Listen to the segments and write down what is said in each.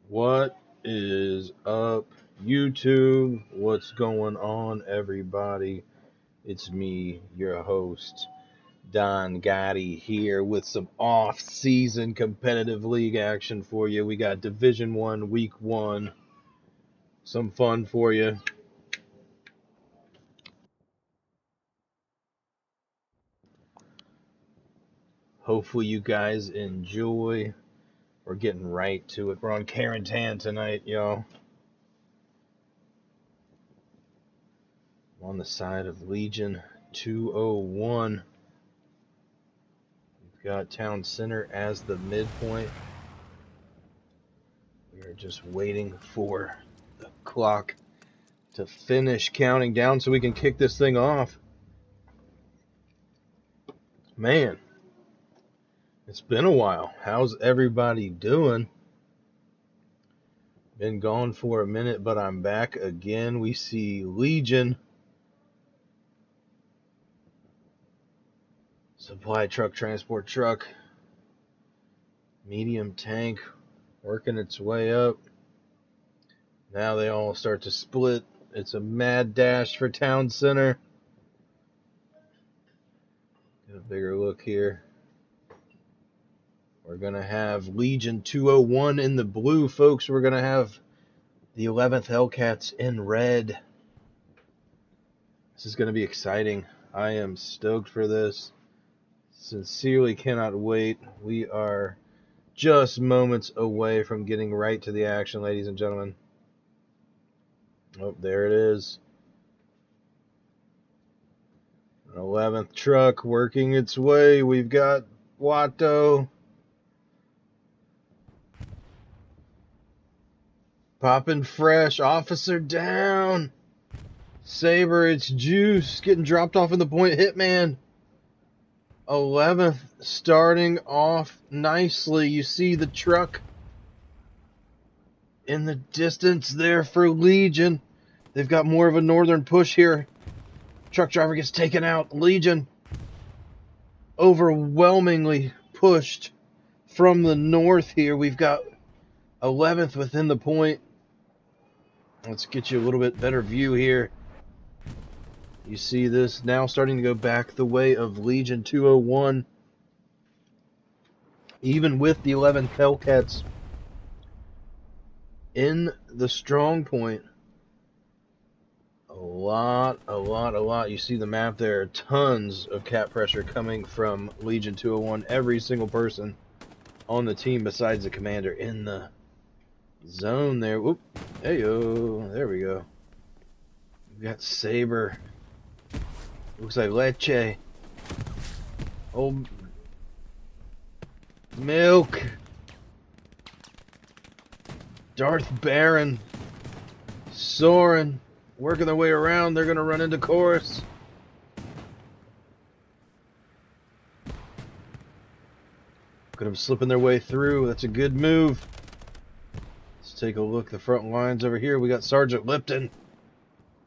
What is up, YouTube? What's going on, everybody? It's me, your host, Don Gotti, here with some off-season competitive league action for you. We got Division 1, Week 1. Some fun for you. Hopefully you guys enjoy. We're getting right to it. We're on Carentan tonight, y'all. On the side of Legion 201. We've got Town Center as the midpoint. We are just waiting for the clock to finish counting down so we can kick this thing off. Man, it's been a while. How's everybody doing? Been gone for a minute, but I'm back again. We see Legion. Supply truck, transport truck. Medium tank working its way up. Now they all start to split. It's a mad dash for Town Center. Get a bigger look here. We're going to have Legion 201 in the blue, folks. We're going to have the 11th Hellcats in red. This is going to be exciting. I am stoked for this. Sincerely cannot wait. We are just moments away from getting right to the action, ladies and gentlemen. Oh, there it is. An 11th truck working its way. We've got Watto. Popping fresh. Officer down. Saber, it's Juice. Getting dropped off in the point. Hitman. 11th starting off nicely. You see the truck in the distance there for Legion. They've got more of a northern push here. Truck driver gets taken out. Legion overwhelmingly pushed from the north here. We've got 11th within the point. Let's get you a little bit better view here. You see this now starting to go back the way of Legion 201. Even with the 11th Hellcats in the strong point. A lot. You see the map there. Tons of cap pressure coming from Legion 201. Every single person on the team besides the commander in the zone there. Whoop. Hey-yo. There we go. We've got Saber. Looks like Leche. Old Milk. Darth Baron. Soren. Working their way around. They're going to run into Chorus. Look at them slipping their way through. That's a good move. Let's take a look at the front lines over here. We got Sergeant Lipton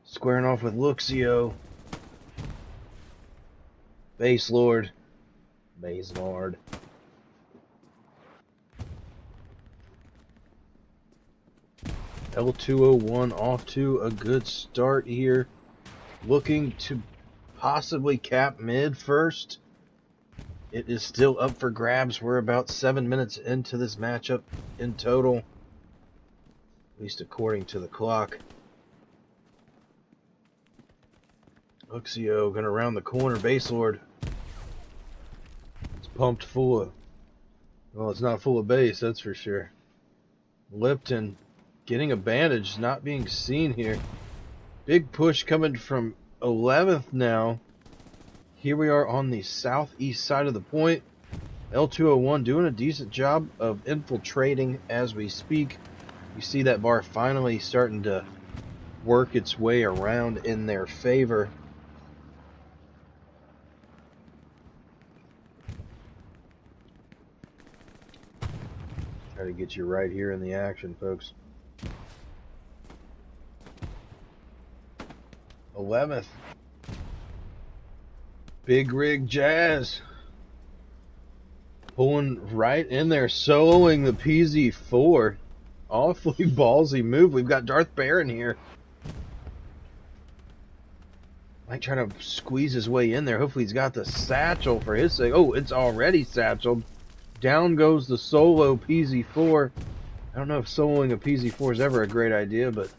squaring off with Luxio. Base Lord. L201 off to a good start here. Looking to possibly cap mid first. It is still up for grabs. We're about 7 minutes into this matchup in total. At least according to the clock. Luxio gonna round the corner. Base Lord. It's pumped full of... Well, it's not full of base, that's for sure. Lipton getting a bandage, not being seen here. Big push coming from 11th now. Here we are on the southeast side of the point. L201 doing a decent job of infiltrating as we speak. You see that bar finally starting to work its way around in their favor. Try to get you right here in the action, folks. 11th. Big Rig Jazz. Pulling right in there, soloing the PZ4. awfully ballsy move. We've got Darth Baron here. Might try to squeeze his way in there. Hopefully he's got the satchel for his sake. Oh, it's already satcheled. Down goes the solo PZ4. I don't know if soloing a PZ4 is ever a great idea, but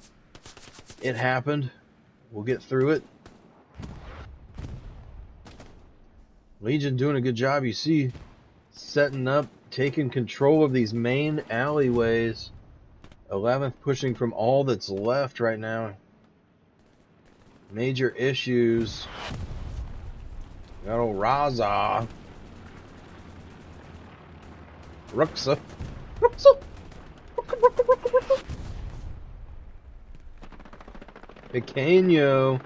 it happened. We'll get through it. Legion doing a good job, you see, setting up, taking control of these main alleyways. 11th pushing from all that's left right now. Major issues. Got old Raza. Ruxa. Ruxa. Pequeño.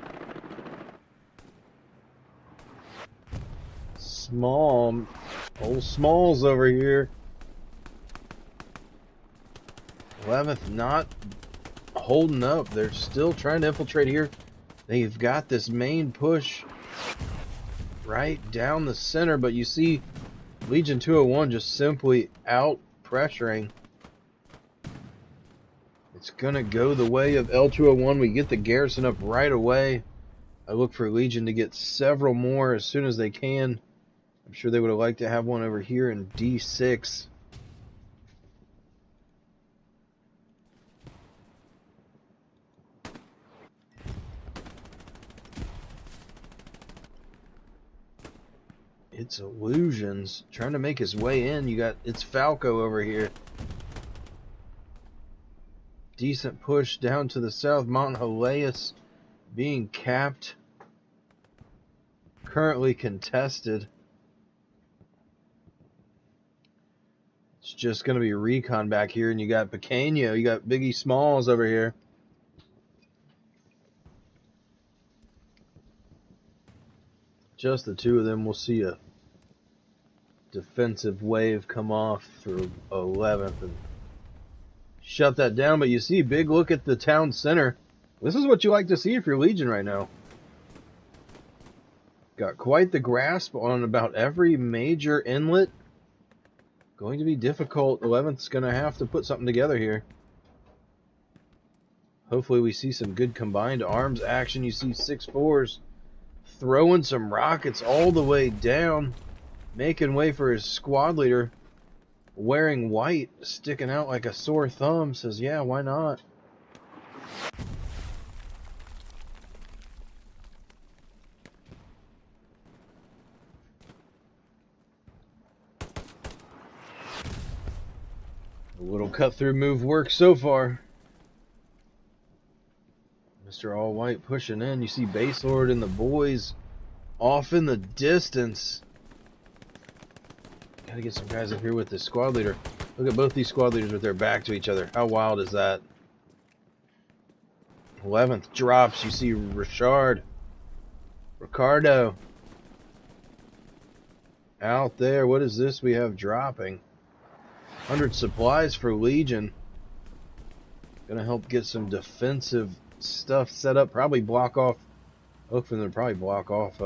Small. Old Smalls over here. 11th not holding up. They're still trying to infiltrate here. They've got this main push right down the center, but you see Legion 201 just simply out pressuring. It's gonna go the way of L201. We get the garrison up right away. I look for Legion to get several more as soon as they can. I'm sure they would have liked to have one over here in D6. It's Illusions trying to make his way in. It's Falco over here. Decent push down to the south. Mount Hileus being capped. Currently contested. It's just going to be recon back here, and you got Pequeño. You got Biggie Smalls over here. Just the two of them. We'll see a defensive wave come off through 11th and shut that down. But you see, big look at the town center. This is what you like to see if you're Legion right now. Got quite the grasp on about every major inlet. Going to be difficult. 11th's going to have to put something together here. Hopefully we see some good combined arms action. You see 6-4s throwing some rockets all the way down, making way for his squad leader, wearing white, sticking out like a sore thumb. Says, yeah, why not? A little cut-through move works so far. Mr. All White pushing in. You see Base Lord and the boys off in the distance. Gotta get some guys up here with this squad leader. Look at both these squad leaders with their back to each other. How wild is that? 11th drops. You see Ricardo out there. What is this we have dropping? 100 supplies for Legion. Gonna help get some defensive stuff set up. Probably block off. Hopefully they'll probably block off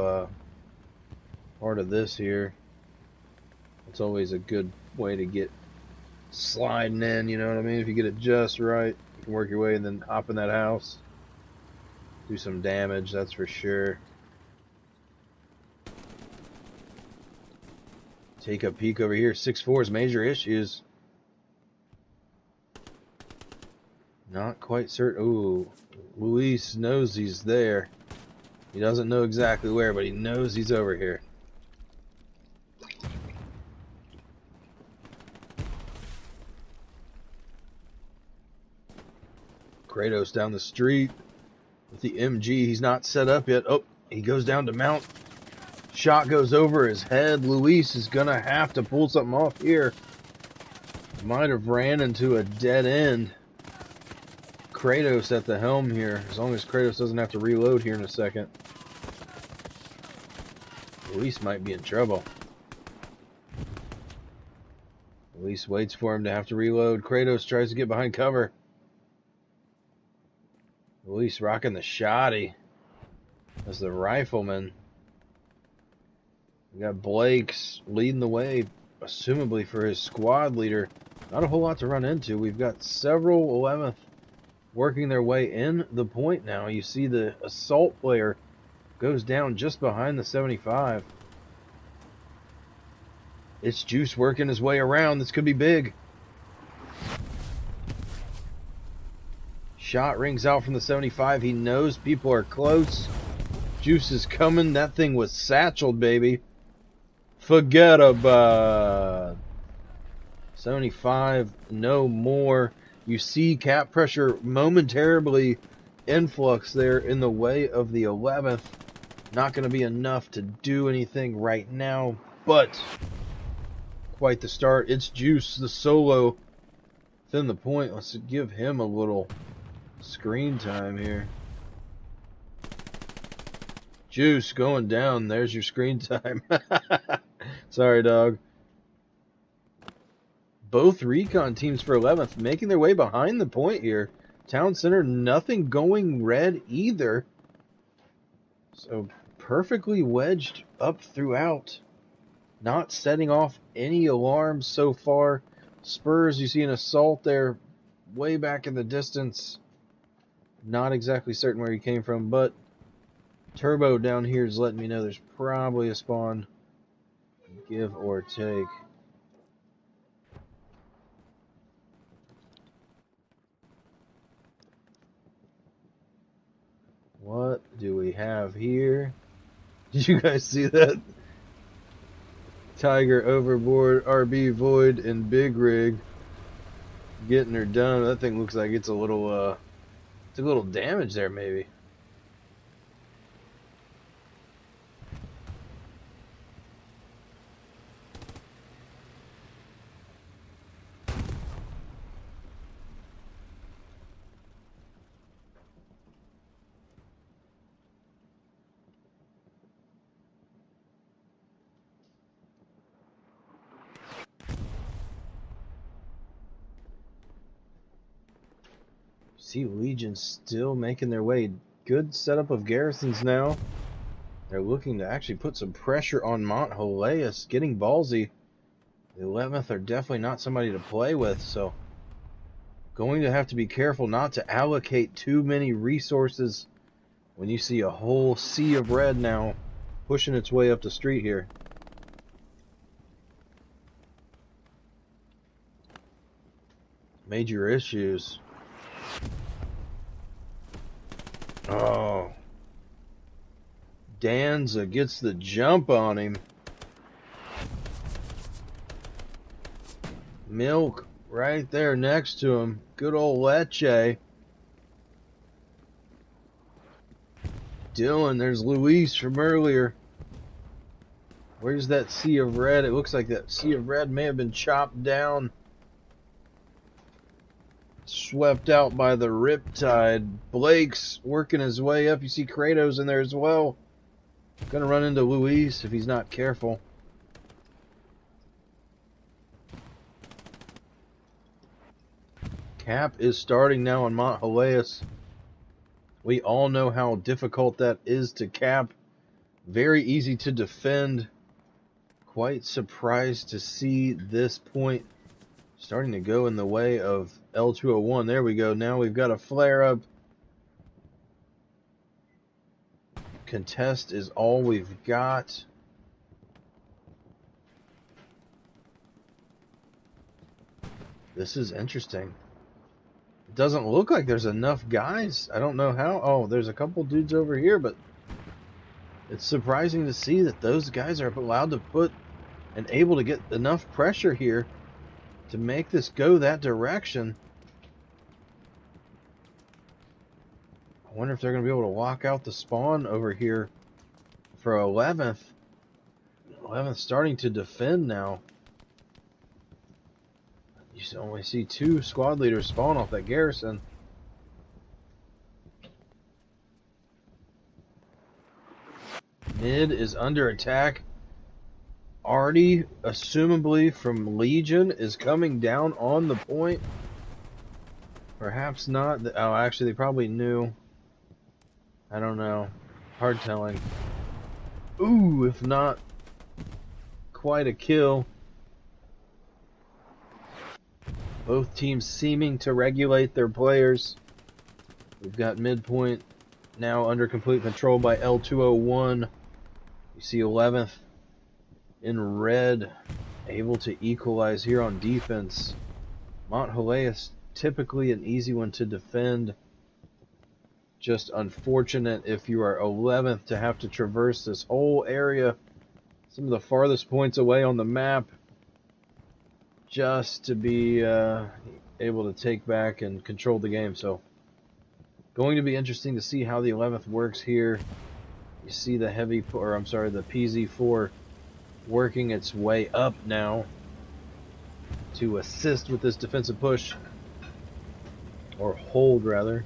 part of this here. It's always a good way to get sliding in, you know what I mean? If you get it just right, you can work your way and then hop in that house. Do some damage, that's for sure. Take a peek over here. 6-4's major issues. Not quite certain. Ooh, Luis knows he's there. He doesn't know exactly where, but he knows he's over here. Kratos down the street with the MG. He's not set up yet. Oh, he goes down to mount. Shot goes over his head. Luis is going to have to pull something off here. Might have ran into a dead end. Kratos at the helm here. As long as Kratos doesn't have to reload here in a second. Luis might be in trouble. Luis waits for him to have to reload. Kratos tries to get behind cover. Luis rocking the shoddy as the rifleman. We got Blake's leading the way, assumably for his squad leader. Not a whole lot to run into. We've got several 11th working their way in the point now. You see the assault player goes down just behind the 75. It's Juice working his way around. This could be big. Shot rings out from the 75. He knows people are close. Juice is coming. That thing was satcheled, baby. Forget about 75. No more. You see cap pressure momentarily influx there in the way of the 11th. Not going to be enough to do anything right now, but quite the start. It's Juice, the solo within the point. Let's give him a little screen time here. Juice going down. There's your screen time. Sorry, dog. Both recon teams for 11th making their way behind the point here. Town center, nothing going red either. So perfectly wedged up throughout. Not setting off any alarms so far. Spurs, you see an assault there way back in the distance. Not exactly certain where he came from, but Turbo down here is letting me know there's probably a spawn. Give or take. What do we have here? Did you guys see that? Tiger overboard, RB Void, and Big Rig getting her done. That thing looks like it's a little damage there, maybe. See Legion still making their way. Good setup of garrisons now. They're looking to actually put some pressure on Mont Heleus, getting ballsy. The 11th are definitely not somebody to play with, so going to have to be careful not to allocate too many resources when you see a whole sea of red now pushing its way up the street here. Major issues. Oh. Danza gets the jump on him. Milk right there next to him. Good old Leche. Dylan, there's Luis from earlier. Where's that sea of red? It looks like that sea of red may have been chopped down. Swept out by the riptide. Blake's working his way up. You see Kratos in there as well. Gonna run into Luis if he's not careful. Cap is starting now on Mont Heleus. We all know how difficult that is to cap. Very easy to defend. Quite surprised to see this point starting to go in the way of L201. There we go. Now we've got a flare-up. Contest is all we've got. This is interesting. It doesn't look like there's enough guys. I don't know how. Oh, there's a couple dudes over here, but it's surprising to see that those guys are allowed to put and able to get enough pressure here to make this go that direction. I wonder if they're going to be able to walk out the spawn over here for 11th. 11th starting to defend now. You only see 2 squad leaders spawn off that garrison. Mid is under attack. Artie, assumably from Legion, is coming down on the point. Perhaps not. Oh, actually, they probably knew. I don't know. Hard telling. Ooh, if not quite a kill. Both teams seeming to regulate their players. We've got midpoint now under complete control by L201. You see 11th in red, able to equalize here on defense. Monthelais, typically an easy one to defend. Just unfortunate if you are 11th to have to traverse this whole area, some of the farthest points away on the map, just to be able to take back and control the game. So going to be interesting to see how the 11th works here. You see the the PZ4 working its way up now to assist with this defensive push, or hold rather.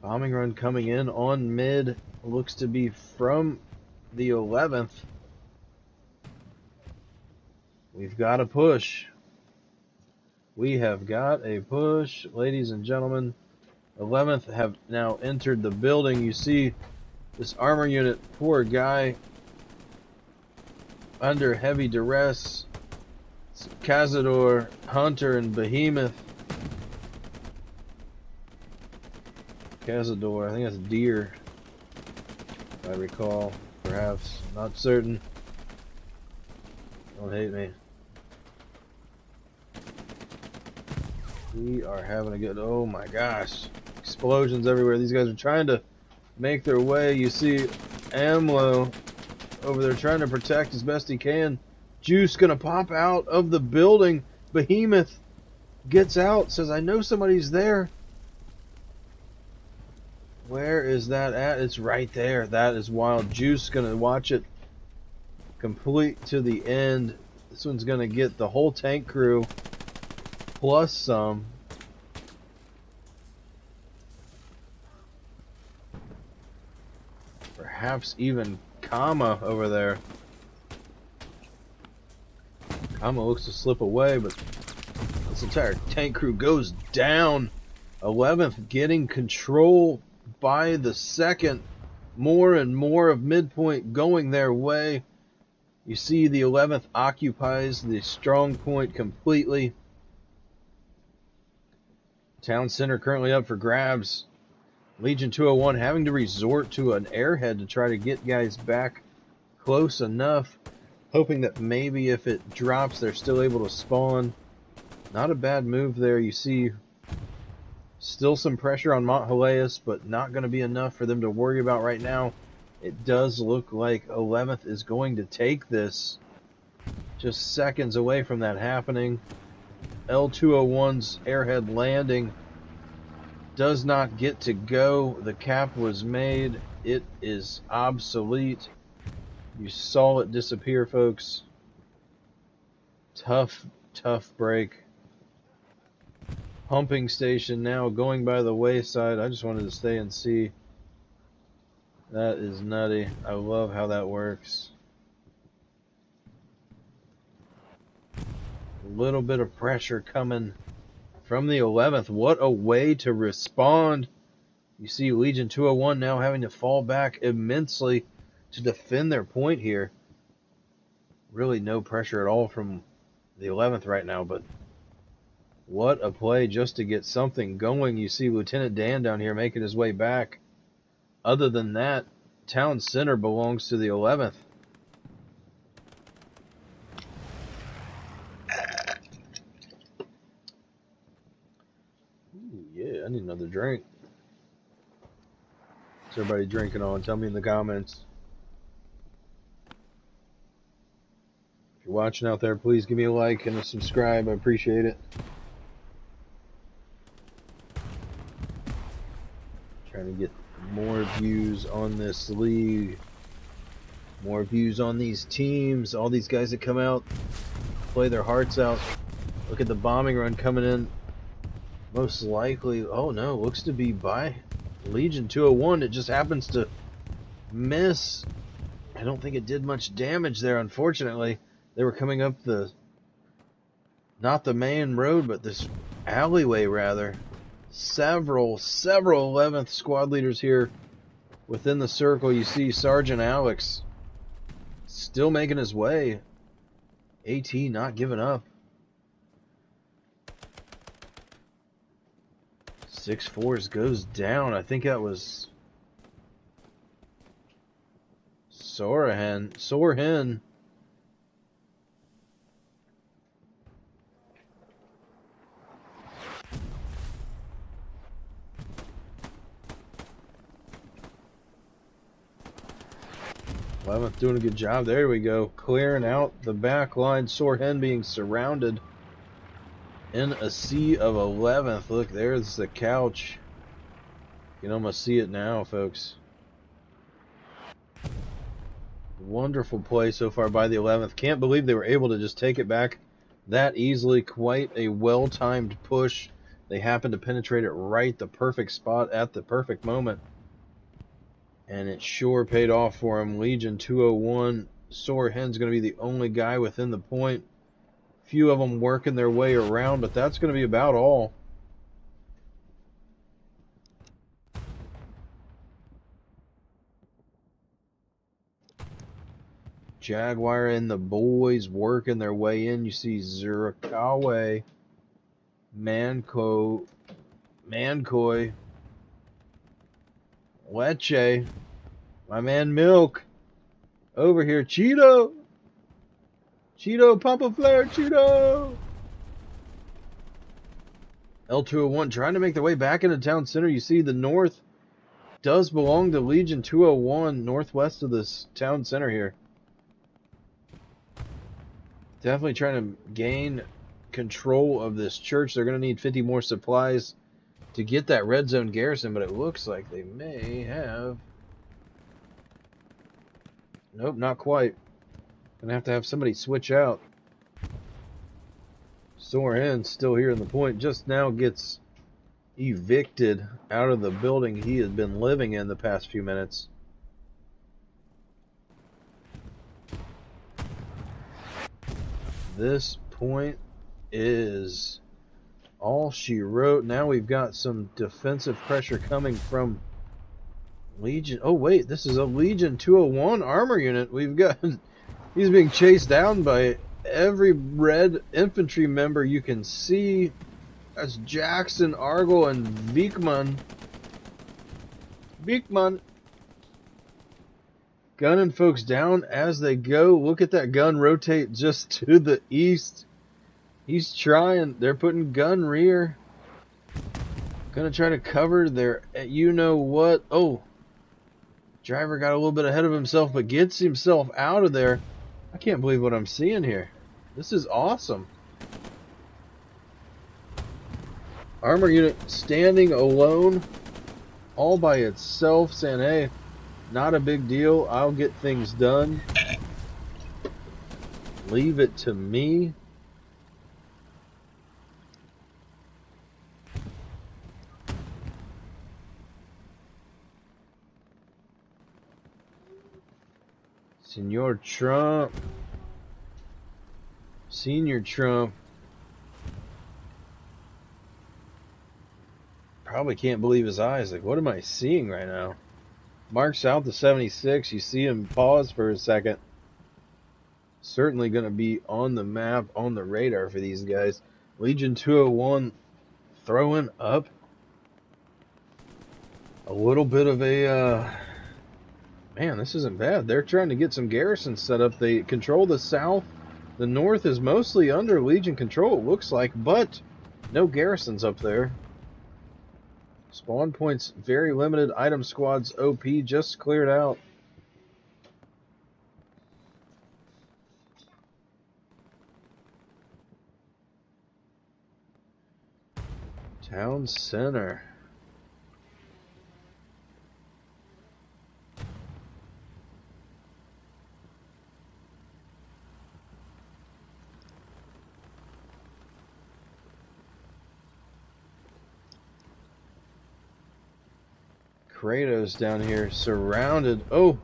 Bombing run coming in on mid, looks to be from the 11th. We've got a push. We have got a push, ladies and gentlemen. 11th have now entered the building. You see this armor unit, poor guy, under heavy duress. Cazador, Hunter, and Behemoth. Cazador, I think that's deer, if I recall, perhaps, not certain. Don't hate me. We are having a good, oh my gosh, explosions everywhere. These guys are trying to make their way. You see Amlo over there trying to protect as best he can. Juice gonna pop out of the building. Behemoth gets out, says, I know somebody's there. Where is that at? It's right there. That is wild. Juice gonna watch it complete to the end. This one's gonna get the whole tank crew plus some. Perhaps even Kama over there. Kama looks to slip away, but this entire tank crew goes down. 11th getting control by the second. More and more of midpoint going their way. You see the 11th occupies the strong point completely. Town center currently up for grabs. Legion 201 having to resort to an airhead to try to get guys back close enough, hoping that maybe if it drops they're still able to spawn. Not a bad move there. You see still some pressure on Monthelais, but not going to be enough for them to worry about right now. It does look like 11th is going to take this. Just seconds away from that happening. L201's airhead landing does not get to go. The cap was made. It is obsolete. You saw it disappear, folks. Tough break. Pumping station now going by the wayside. I just wanted to stay and see. That is nutty. I love how that works. A little bit of pressure coming from the 11th. What a way to respond. You see Legion 201 now having to fall back immensely to defend their point here. Really no pressure at all from the 11th right now, but what a play just to get something going. You see Lieutenant Dan down here making his way back. Other than that, town center belongs to the 11th. Ooh, yeah, I need another drink. What's everybody drinking on? Tell me in the comments. If you're watching out there, please give me a like and a subscribe. I appreciate it. Trying to get more views on this league, more views on these teams, all these guys that come out, play their hearts out. Look at the bombing run coming in. Most likely, oh no, looks to be by Legion 201. It just happens to miss. I don't think it did much damage there, unfortunately. They were coming up not the main road, but this alleyway rather. Several 11th squad leaders here within the circle. You see Sergeant Alex still making his way. AT not giving up. 6-4 goes down. I think that was Sorhen. 11th doing a good job. There we go. Clearing out the back line. Sorhen being surrounded in a sea of 11th. Look, there's the couch. You can almost see it now, folks. Wonderful play so far by the 11th. Can't believe they were able to just take it back that easily. Quite a well-timed push. They happened to penetrate it right, the perfect spot at the perfect moment. And it sure paid off for him. Legion 201. Sorhen's going to be the only guy within the point. Few of them working their way around, but that's going to be about all. Jaguar and the boys working their way in. You see Zurikawa, Mankoi, Leche, my man Milk, over here, Cheeto, Papa Flare, Cheeto. L201 trying to make their way back into town center. You see the north does belong to Legion 201, northwest of this town center here. Definitely trying to gain control of this church. They're going to need 50 more supplies to get that red zone garrison, but it looks like they may have. Nope, not quite. Gonna have somebody switch out. Sorhen still here in the point. Just now gets evicted out of the building he has been living in the past few minutes. This point is all she wrote. Now we've got some defensive pressure coming from Legion. Oh wait, this is a Legion 201 armor unit. We've got, he's being chased down by every red infantry member you can see. That's Jackson, Argel, and Vikman. Gunning folks down as they go. Look at that gun rotate just to the east. He's trying. They're putting gun rear. Gonna try to cover their you know what. Oh, driver got a little bit ahead of himself, but gets himself out of there. I can't believe what I'm seeing here. This is awesome. Armor unit standing alone all by itself, saying, hey, not a big deal. I'll get things done. Leave it to me. Senior Trump. Probably can't believe his eyes. Like, what am I seeing right now? Marks out the 76. You see him pause for a second. Certainly going to be on the map, on the radar for these guys. Legion 201 throwing up a little bit of a... man, this isn't bad. They're trying to get some garrisons set up. They control the south. The north is mostly under Legion control, it looks like, but no garrisons up there. Spawn points very limited. Item squads OP just cleared out. Town center. Kratos down here surrounded. Oh,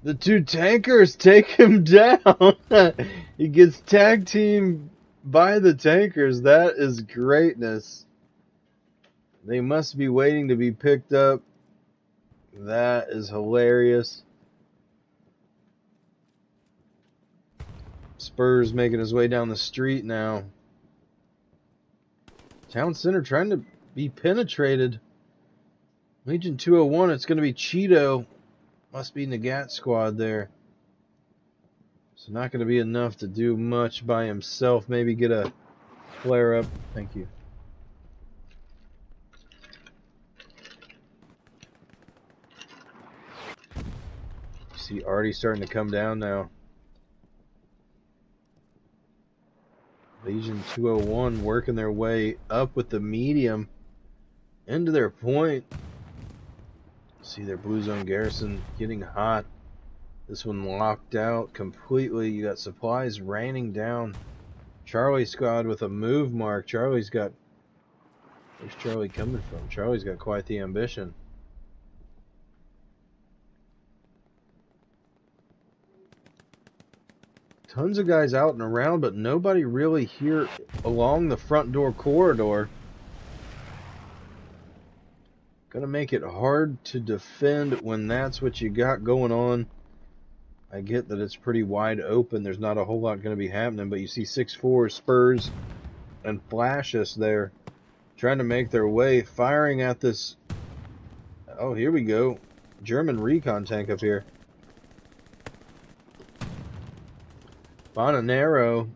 the two tankers take him down. He gets tag teamed by the tankers. That is greatness. They must be waiting to be picked up. That is hilarious. Spurs making his way down the street now. Town center trying to be penetrated. Legion 201, it's going to be Cheeto. Must be Nagat squad there. So not going to be enough to do much by himself. Maybe get a flare up. Thank you. See Artie starting to come down now. Legion 201 working their way up with the medium into their point. See their blue zone garrison getting hot. This one locked out completely. You got supplies raining down. Charlie squad with a move mark. Charlie's got... Where's Charlie coming from? Charlie's got quite the ambition. Tons of guys out and around, but nobody really here along the front door corridor. Gonna make it hard to defend when that's what you got going on. I get that it's pretty wide open. There's not a whole lot going to be happening, but you see 6-4 Spurs and Flashes there trying to make their way, firing at this. Oh, here we go. German recon tank up here. Bonanero,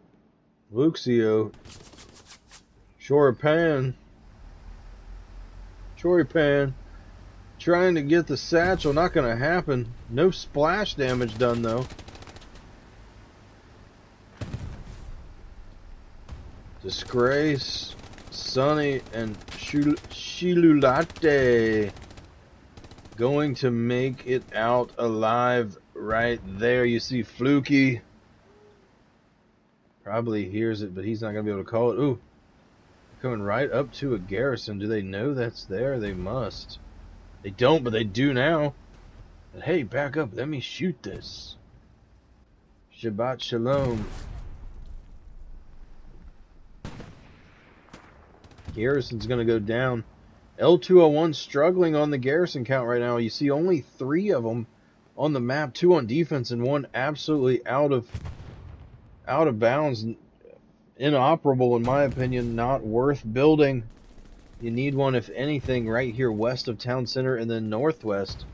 Luxio, Choripan, trying to get the satchel. Not going to happen. No splash damage done though. Disgrace, Sunny, and Shilulate going to make it out alive right there. You see Fluky. Probably hears it, but he's not going to be able to call it. Ooh. Coming right up to a garrison. Do they know that's there? They must. They don't, but they do now. But hey, back up. Let me shoot this. Shabbat Shalom. Garrison's going to go down. L201 struggling on the garrison count right now. You see only 3 of them on the map. 2 on defense and 1 absolutely out of bounds. Inoperable in my opinion. Not worth building. You need one, if anything, right here west of town center and then northwest.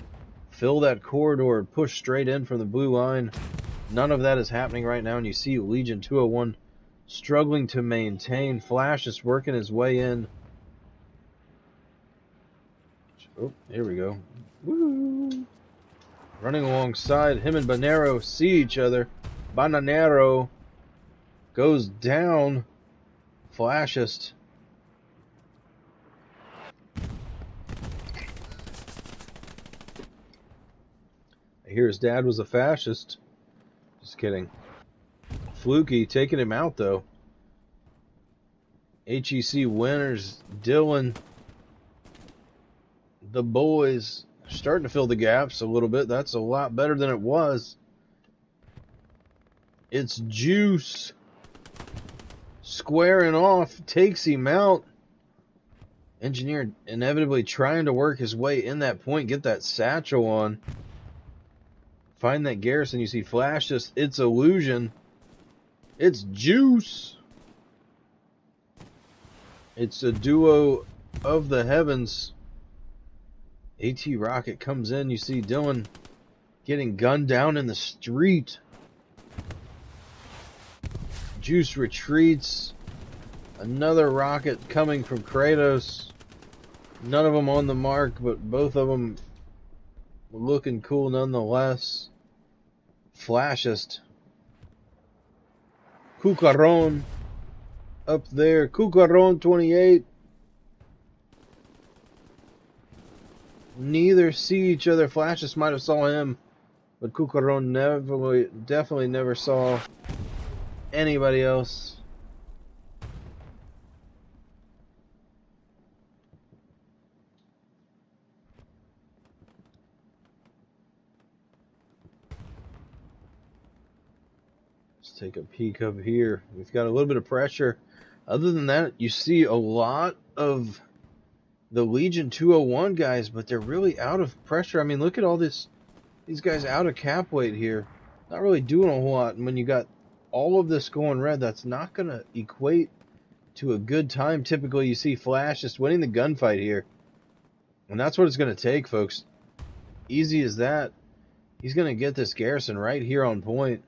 Fill that corridor and push straight in from the blue line. None of that is happening right now, and you see Legion 201 struggling to maintain. Flash is working his way in. Oh, here we go. Woo! Running alongside him and Banero see each other. Bananero goes down. Flashist. I hear his dad was a fascist. Just kidding. Fluky taking him out though. HEC winners, Dylan. The boys starting to fill the gaps a little bit. That's a lot better than it was. It's Juice. Squaring off, takes him out. Engineer inevitably trying to work his way in that point, get that satchel on. Find that garrison. You see Flash, just it's illusion. It's Juice. It's a duo of the heavens. AT Rocket comes in. You see Dylan getting gunned down in the street. Juice retreats. Another rocket coming from Kratos. None of them on the mark, but both of them looking cool nonetheless. Flashist. Cucaron up there. Cucaron 28. Neither see each other. Flashist might have saw him, but Cucaron definitely never saw anybody else. Take a peek up here. We've got a little bit of pressure. Other than that, you see a lot of the Legion 201 guys, but they're really out of pressure. I mean, look at all these guys out of cap weight here. Not really doing a whole lot. And when you got all of this going red, that's not going to equate to a good time. Typically, you see Flash just winning the gunfight here. And that's what it's going to take, folks. Easy as that. He's going to get this garrison right here on point.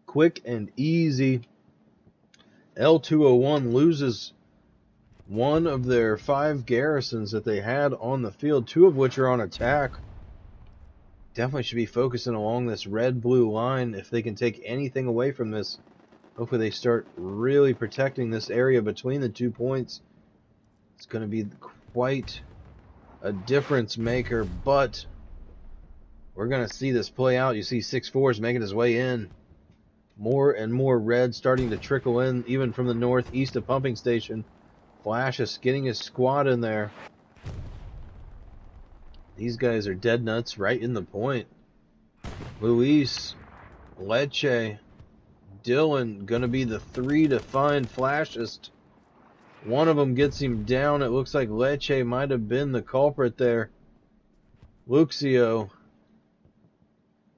Quick and easy. L201 loses one of their 5 garrisons that they had on the field, 2 of which are on attack. Definitely should be focusing along this red-blue line if they can take anything away from this. Hopefully they start really protecting this area between the 2 points. It's going to be quite a difference maker, but we're going to see this play out. You see 6-4s making his way in. More and more red starting to trickle in, even from the northeast of Pumping Station. Flash is getting his squad in there. These guys are dead nuts right in the point. Luis, Leche, Dylan going to be the 3 to find Flashist. One of them gets him down. It looks like Leche might have been the culprit there. Luxio.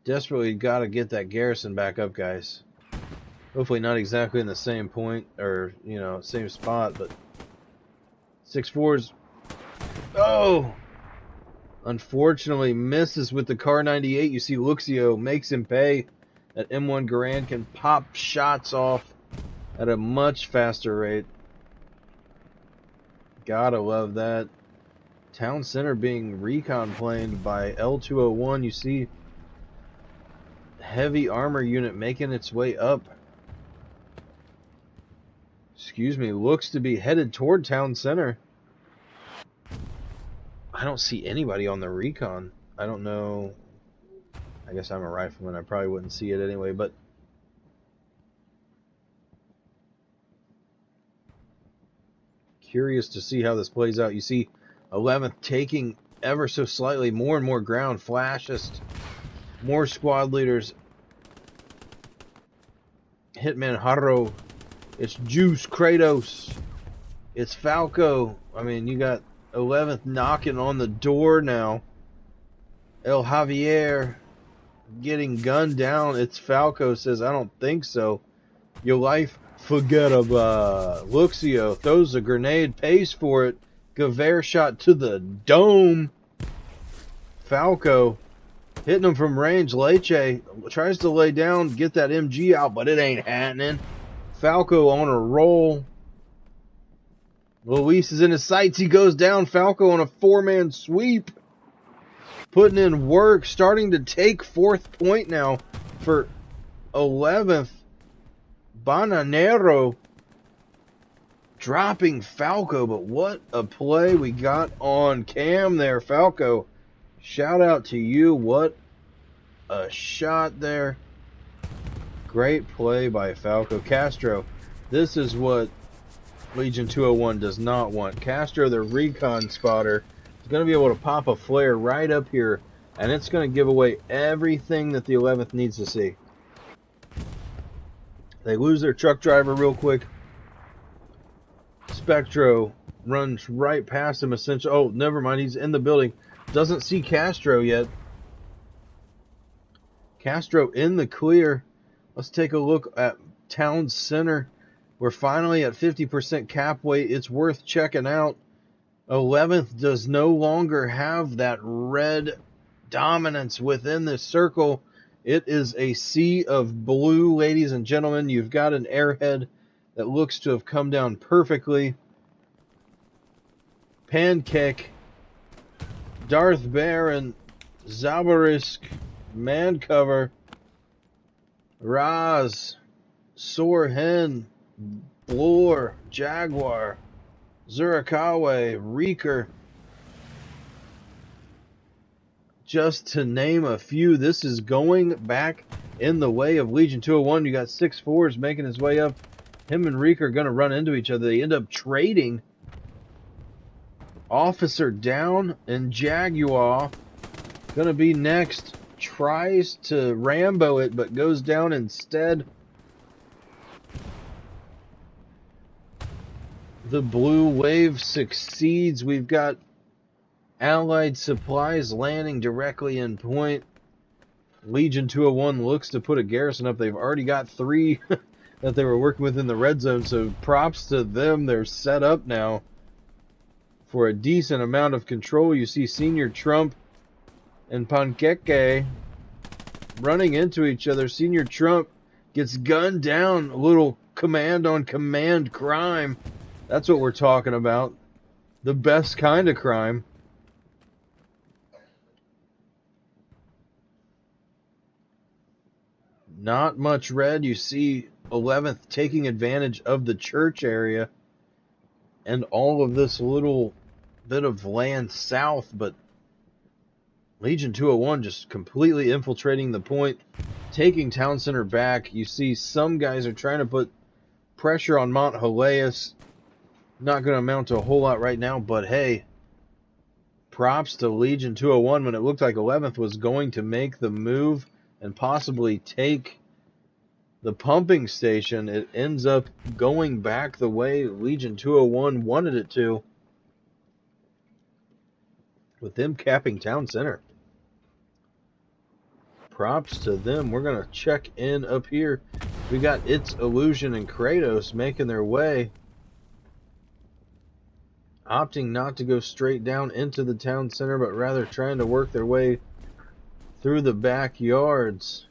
Desperately got to get that garrison back up, guys. Hopefully not exactly in the same point, or, you know, same spot, but 6-4s. Oh! Unfortunately misses with the Car 98. You see Luxio makes him pay. That M1 Garand can pop shots off at a much faster rate. Gotta love that. Town center being recon planed by L201. You see heavy armor unit making its way up. Excuse me, looks to be headed toward town center. I don't see anybody on the recon. I don't know. I guess I'm a rifleman. I probably wouldn't see it anyway, but curious to see how this plays out. You see 11th taking ever so slightly more and more ground. Flashist, more squad leaders. Hitman Haro. It's Juice Kratos. It's Falco. I mean, you got 11th knocking on the door now. El Javier getting gunned down. It's Falco says, I don't think so. Your life, forget about. Luxio throws a grenade, pays for it. Gewehr shot to the dome. Falco hitting him from range. Leche tries to lay down, get that MG out, but it ain't happening. Falco on a roll. Luis is in his sights. He goes down. Falco on a 4-man sweep. Putting in work. Starting to take 4th point now for 11th. Bananero dropping Falco. But what a play we got on cam there, Falco. Shout out to you. What a shot there. Great play by Falco. Castro, this is what Legion 201 does not want. Castro, the recon spotter, is going to be able to pop a flare right up here, and it's going to give away everything that the 11th needs to see. They lose their truck driver real quick. Spectro runs right past him, essentially. Oh, never mind. He's in the building. Doesn't see Castro yet. Castro in the clear. Let's take a look at town center. We're finally at 50% cap weight. It's worth checking out. 11th does no longer have that red dominance within this circle. It is a sea of blue, ladies and gentlemen. You've got an airhead that looks to have come down perfectly. Pancake, Darth Baron, Zabarisk, man cover, Raz, Sorhen, Blor, Jaguar, Zurikawa, Reeker. Just to name a few, this is going back in the way of Legion 201. You got 6-4s making his way up. Him and Reeker are going to run into each other. They end up trading. Officer down, and Jaguar going to be next. Tries to Rambo it, but goes down instead. The blue wave succeeds. We've got Allied supplies landing directly in point. Legion 201 looks to put a garrison up. They've already got 3 that they were working with in the red zone, so props to them. They're set up now for a decent amount of control. You see Senior Trump and Pankeke running into each other. Senior Trump gets gunned down. A little command on command crime. That's what we're talking about. The best kind of crime. Not much red. You see 11th taking advantage of the church area and all of this little bit of land south, but Legion 201 just completely infiltrating the point, taking town center back. You see some guys are trying to put pressure on Mount Hilaeus. Not going to amount to a whole lot right now, but hey, props to Legion 201 when it looked like 11th was going to make the move and possibly take the pumping station. It ends up going back the way Legion 201 wanted it to, with them capping town center. Props to them. We're going to check in up here. We got It's Illusion and Kratos making their way, opting not to go straight down into the town center, but rather trying to work their way through the backyards.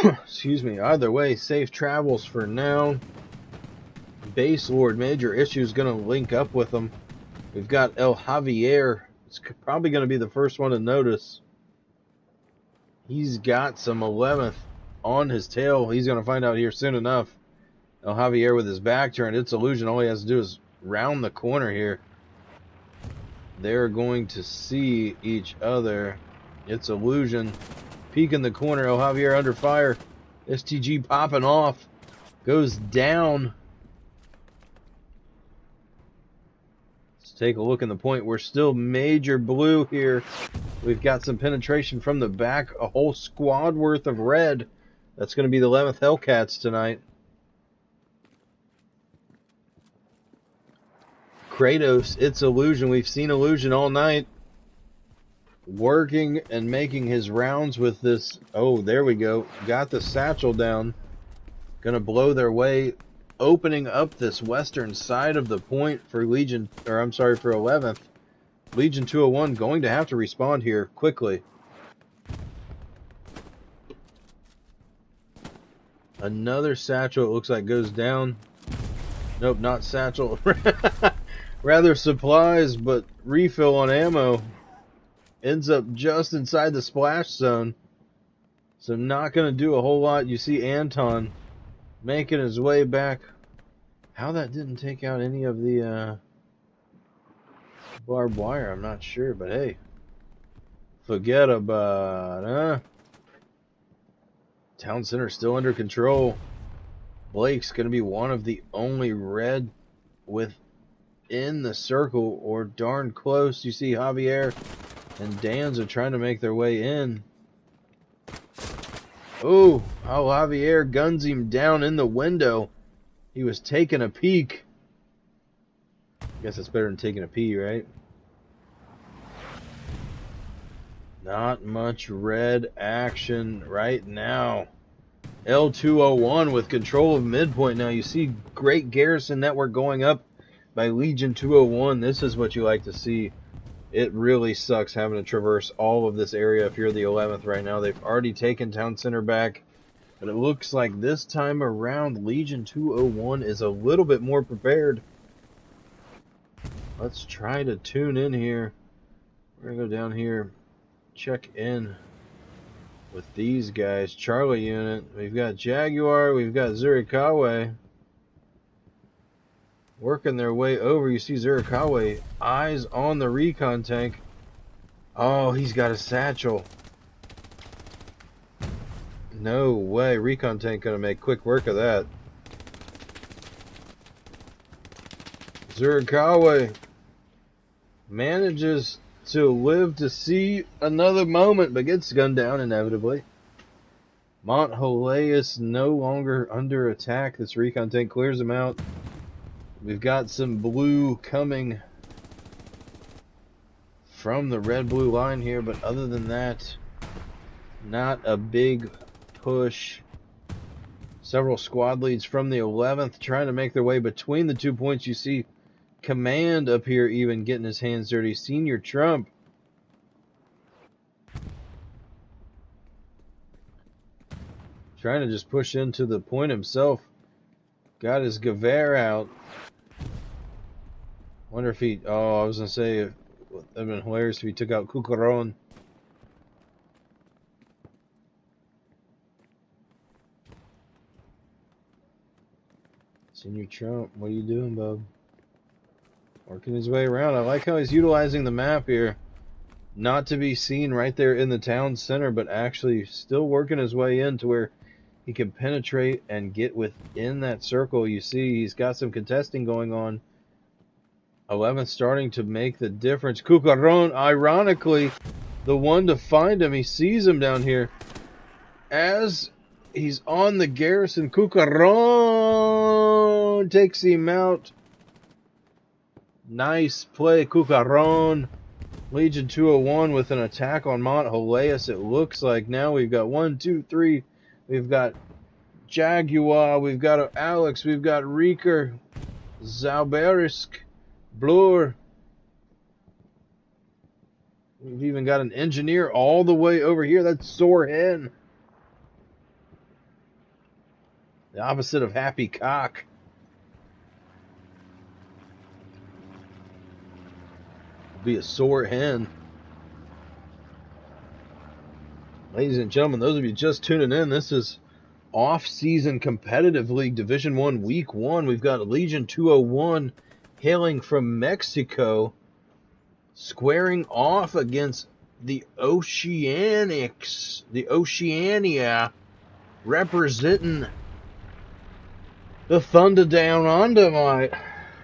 Excuse me. Either way, safe travels for now. Base Lord Major Issue is going to link up with them. We've got El Javier. It's probably going to be the first one to notice. He's got some 11th on his tail. He's going to find out here soon enough. El Javier with his back turned. It's Illusion. All he has to do is round the corner here. They're going to see each other. It's Illusion. Peek in the corner. El Javier under fire. STG popping off. Goes down. Let's take a look in the point. We're still major blue here. We've got some penetration from the back. A whole squad worth of red. That's going to be the 11th Hellcats tonight. Kratos, It's Illusion. We've seen Illusion all night, working and making his rounds with this. Oh, there we go. Got the satchel down. Gonna blow their way, opening up this western side of the point for Legion, or I'm sorry, for 11th. Legion 201 going to have to respond here quickly. Another satchel, it looks like, goes down. Nope, not satchel. Rather supplies, but refill on ammo. Ends up just inside the splash zone. So not going to do a whole lot. You see Anton making his way back. How that didn't take out any of the barbed wire, I'm not sure. But hey, forget about it, huh? Town center still under control. Blake's going to be one of the only red within the circle, or darn close. You see Javier and Dan's are trying to make their way in. Oh, Javier guns him down in the window. He was taking a peek. I guess it's better than taking a pee, right? Not much red action right now. L201 with control of midpoint. Now you see great garrison network going up by Legion 201. This is what you like to see. It really sucks having to traverse all of this area if you're the 11th right now. They've already taken town center back, but it looks like this time around Legion 201 is a little bit more prepared. Let's try to tune in here. We're going to go down here, check in with these guys. Charlie unit. We've got Jaguar. We've got Zurikawa working their way over. You see Zurikawa, eyes on the recon tank. Oh, he's got a satchel. No way. Recon tank gonna make quick work of that. Zurikawa manages to live to see another moment, but gets gunned down inevitably. Mount Hilaeus no longer under attack. This recon tank clears him out. We've got some blue coming from the red-blue line here, but other than that, not a big push. Several squad leads from the 11th trying to make their way between the 2 points. You see Command up here even getting his hands dirty. Senior Trump trying to just push into the point himself. Got his Gewehr out. Wonder if he... Oh, I was going to say, it would have been hilarious if he took out Cucaron. Senior Trump, what are you doing, bub? Working his way around. I like how he's utilizing the map here. Not to be seen right there in the town center, but actually still working his way in to where he can penetrate and get within that circle. You see he's got some contesting going on. 11th starting to make the difference. Cucaron, ironically, the one to find him. He sees him down here. As he's on the garrison, Cucaron takes him out. Nice play, Cucaron. Legion 201 with an attack on Mont Heleus. It looks like now we've got 1, 2, 3. We've got Jaguar. We've got Alex. We've got Rieker. Zauberisk. Blur. We've even got an engineer all the way over here. That's Sore Hen. The opposite of Happy Cock. Be a sore hen. Ladies and gentlemen, those of you just tuning in, this is off-season competitive league Division 1 Week 1. We've got Legion 201 hailing from Mexico, squaring off against the Oceanics, the Oceania, representing the Thunder Down Under,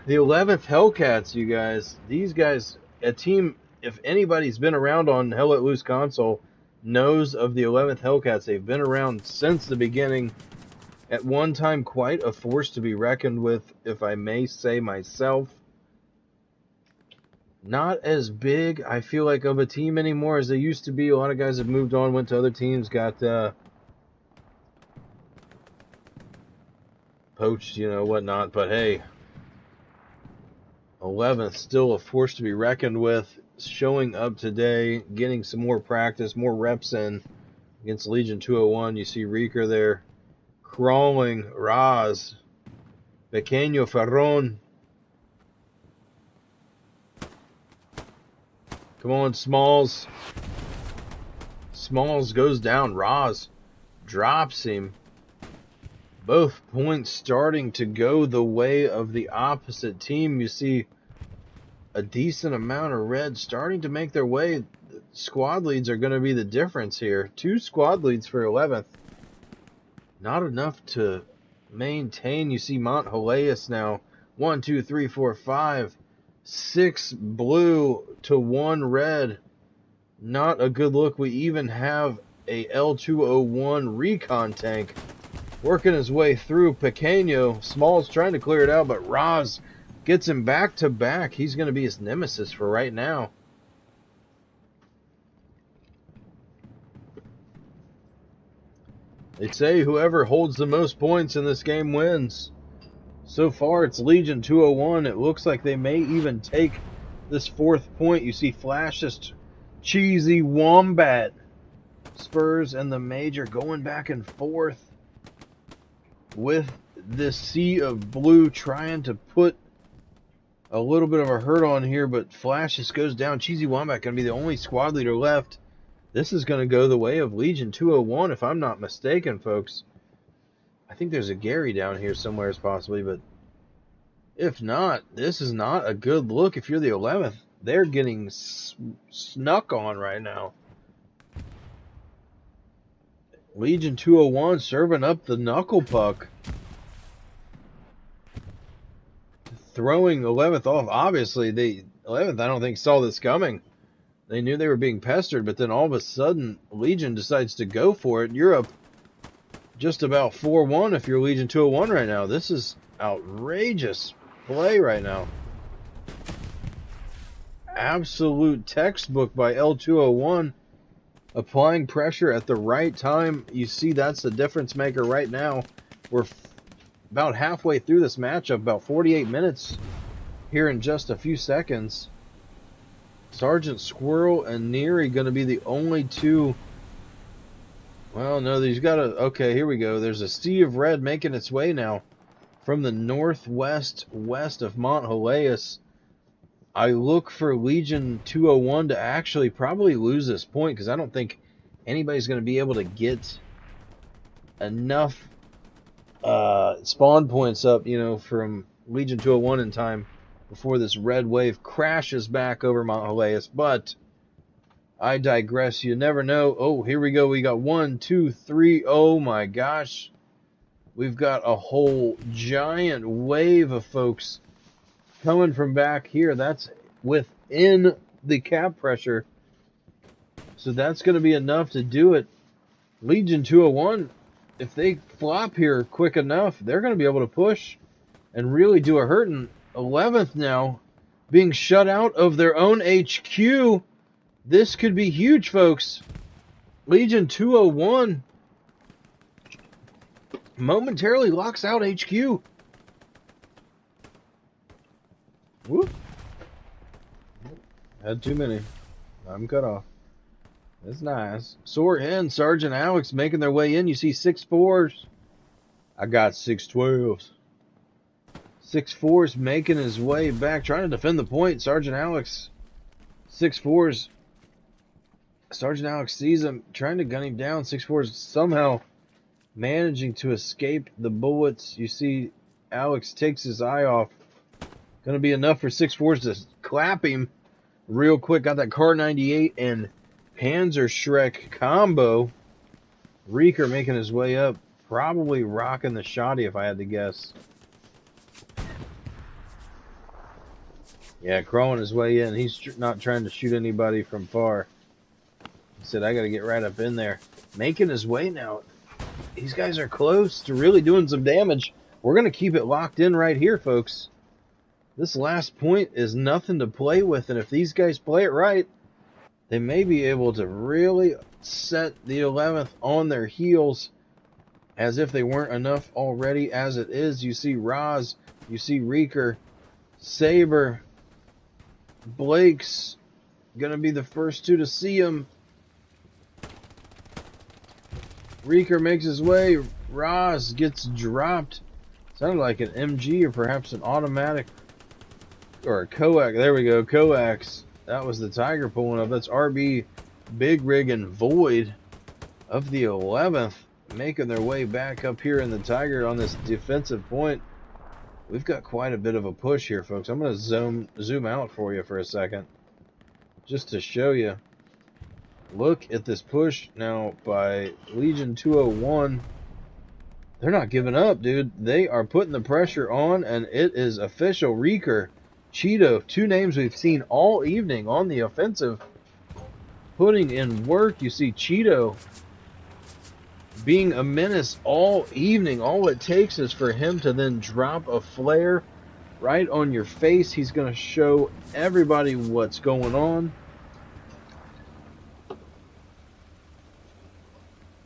the 11th Hellcats, you guys. These guys, a team, if anybody's been around on Hell Let Loose console, knows of the 11th Hellcats. They've been around since the beginning. At one time, quite a force to be reckoned with, if I may say myself. Not as big, I feel like, of a team anymore as they used to be. A lot of guys have moved on, went to other teams, got poached, you know, whatnot. But hey, 11th, still a force to be reckoned with. Showing up today, getting some more practice, more reps in against Legion 201. You see Rieker there crawling. Raz. Pequeño Ferron. Come on, Smalls. Smalls goes down. Raz drops him. Both points starting to go the way of the opposite team. You see a decent amount of red starting to make their way. Squad leads are going to be the difference here. 2 squad leads for 11th. Not enough to maintain. You see Mont Heleus now. 1, 2, 3, 4, 5, 6 blue to 1 red. Not a good look. We even have a L201 recon tank working his way through. Pequeño. Smalls trying to clear it out, but Raz gets him back to back. He's going to be his nemesis for right now. They say whoever holds the most points in this game wins. So far, it's Legion 201. It looks like they may even take this 4th point. You see Flashist, Cheesy Wombat, Spurs, and the Major going back and forth with this sea of blue, trying to put a little bit of a hurt on here, but Flash just goes down. Cheesy Wombat going to be the only squad leader left. This is going to go the way of Legion 201, if I'm not mistaken, folks. I think there's a Gary down here somewhere, possibly, but if not, this is not a good look. If you're the 11th, they're getting snuck on right now. Legion 201 serving up the knuckle puck. Throwing 11th off. Obviously, the 11th, I don't think, saw this coming. They knew they were being pestered, but then all of a sudden, Legion decides to go for it. You're up just about 4-1 if you're Legion 201 right now. This is outrageous. play right now. Absolute textbook by L201. Applying pressure at the right time. You see, that's the difference maker right now. We're about halfway through this matchup, about 48 minutes here in just a few seconds. Sergeant Squirrel and Neary going to be the only two. Well, no, he's got a... Okay, here we go. There's a sea of red making its way now from the northwest west of Mont Heleus. I look for Legion 201 to actually probably lose this point, because I don't think anybody's going to be able to get enough spawn points up, you know, from Legion 201 in time before this red wave crashes back over Mont Heleus. But I digress. You never know. Oh, here we go. We got 1, 2, 3. Oh my gosh. We've got a whole giant wave of folks coming from back here. That's within the cap pressure. So that's going to be enough to do it. Legion 201, if they flop here quick enough, they're going to be able to push and really do a hurting. 11th now, being shut out of their own HQ. This could be huge, folks. Legion 201 momentarily locks out HQ. Whoop. Had too many. I'm cut off. That's nice. Soar in. Sergeant Alex making their way in. You see 6-4s. I got 6-12s. 6-4s making his way back, trying to defend the point. Sergeant Alex. 6-4s. Sergeant Alex sees him, trying to gun him down. 6-4s somehow managing to escape the bullets. You see Alex takes his eye off. Going to be enough for 6-4s to clap him real quick. Got that Car 98 and Panzer Shrek combo. Reeker making his way up. Probably rocking the shotty if I had to guess. Yeah, crawling his way in. He's not trying to shoot anybody from far. He said, I got to get right up in there. Making his way now. These guys are close to really doing some damage. We're going to keep it locked in right here, folks. This last point is nothing to play with, and if these guys play it right, they may be able to really set the 11th on their heels as if they weren't enough already as it is. You see Roz, you see Reeker, Saber, Blake's going to be the first two to see him. Reeker makes his way. Roz gets dropped. Sounded like an MG or perhaps an automatic or a coax. There we go, coax. That was the Tiger pulling up. That's RB, Big Rig, and Void of the 11th making their way back up here in the Tiger on this defensive point. We've got quite a bit of a push here, folks. I'm going to zoom out for you for a second just to show you. Look at this push now by Legion 201. They're not giving up, dude. They are putting the pressure on, and it is official. Reeker, Cheeto, two names we've seen all evening on the offensive, putting in work. You see Cheeto being a menace all evening. All it takes is for him to then drop a flare right on your face. He's going to show everybody what's going on.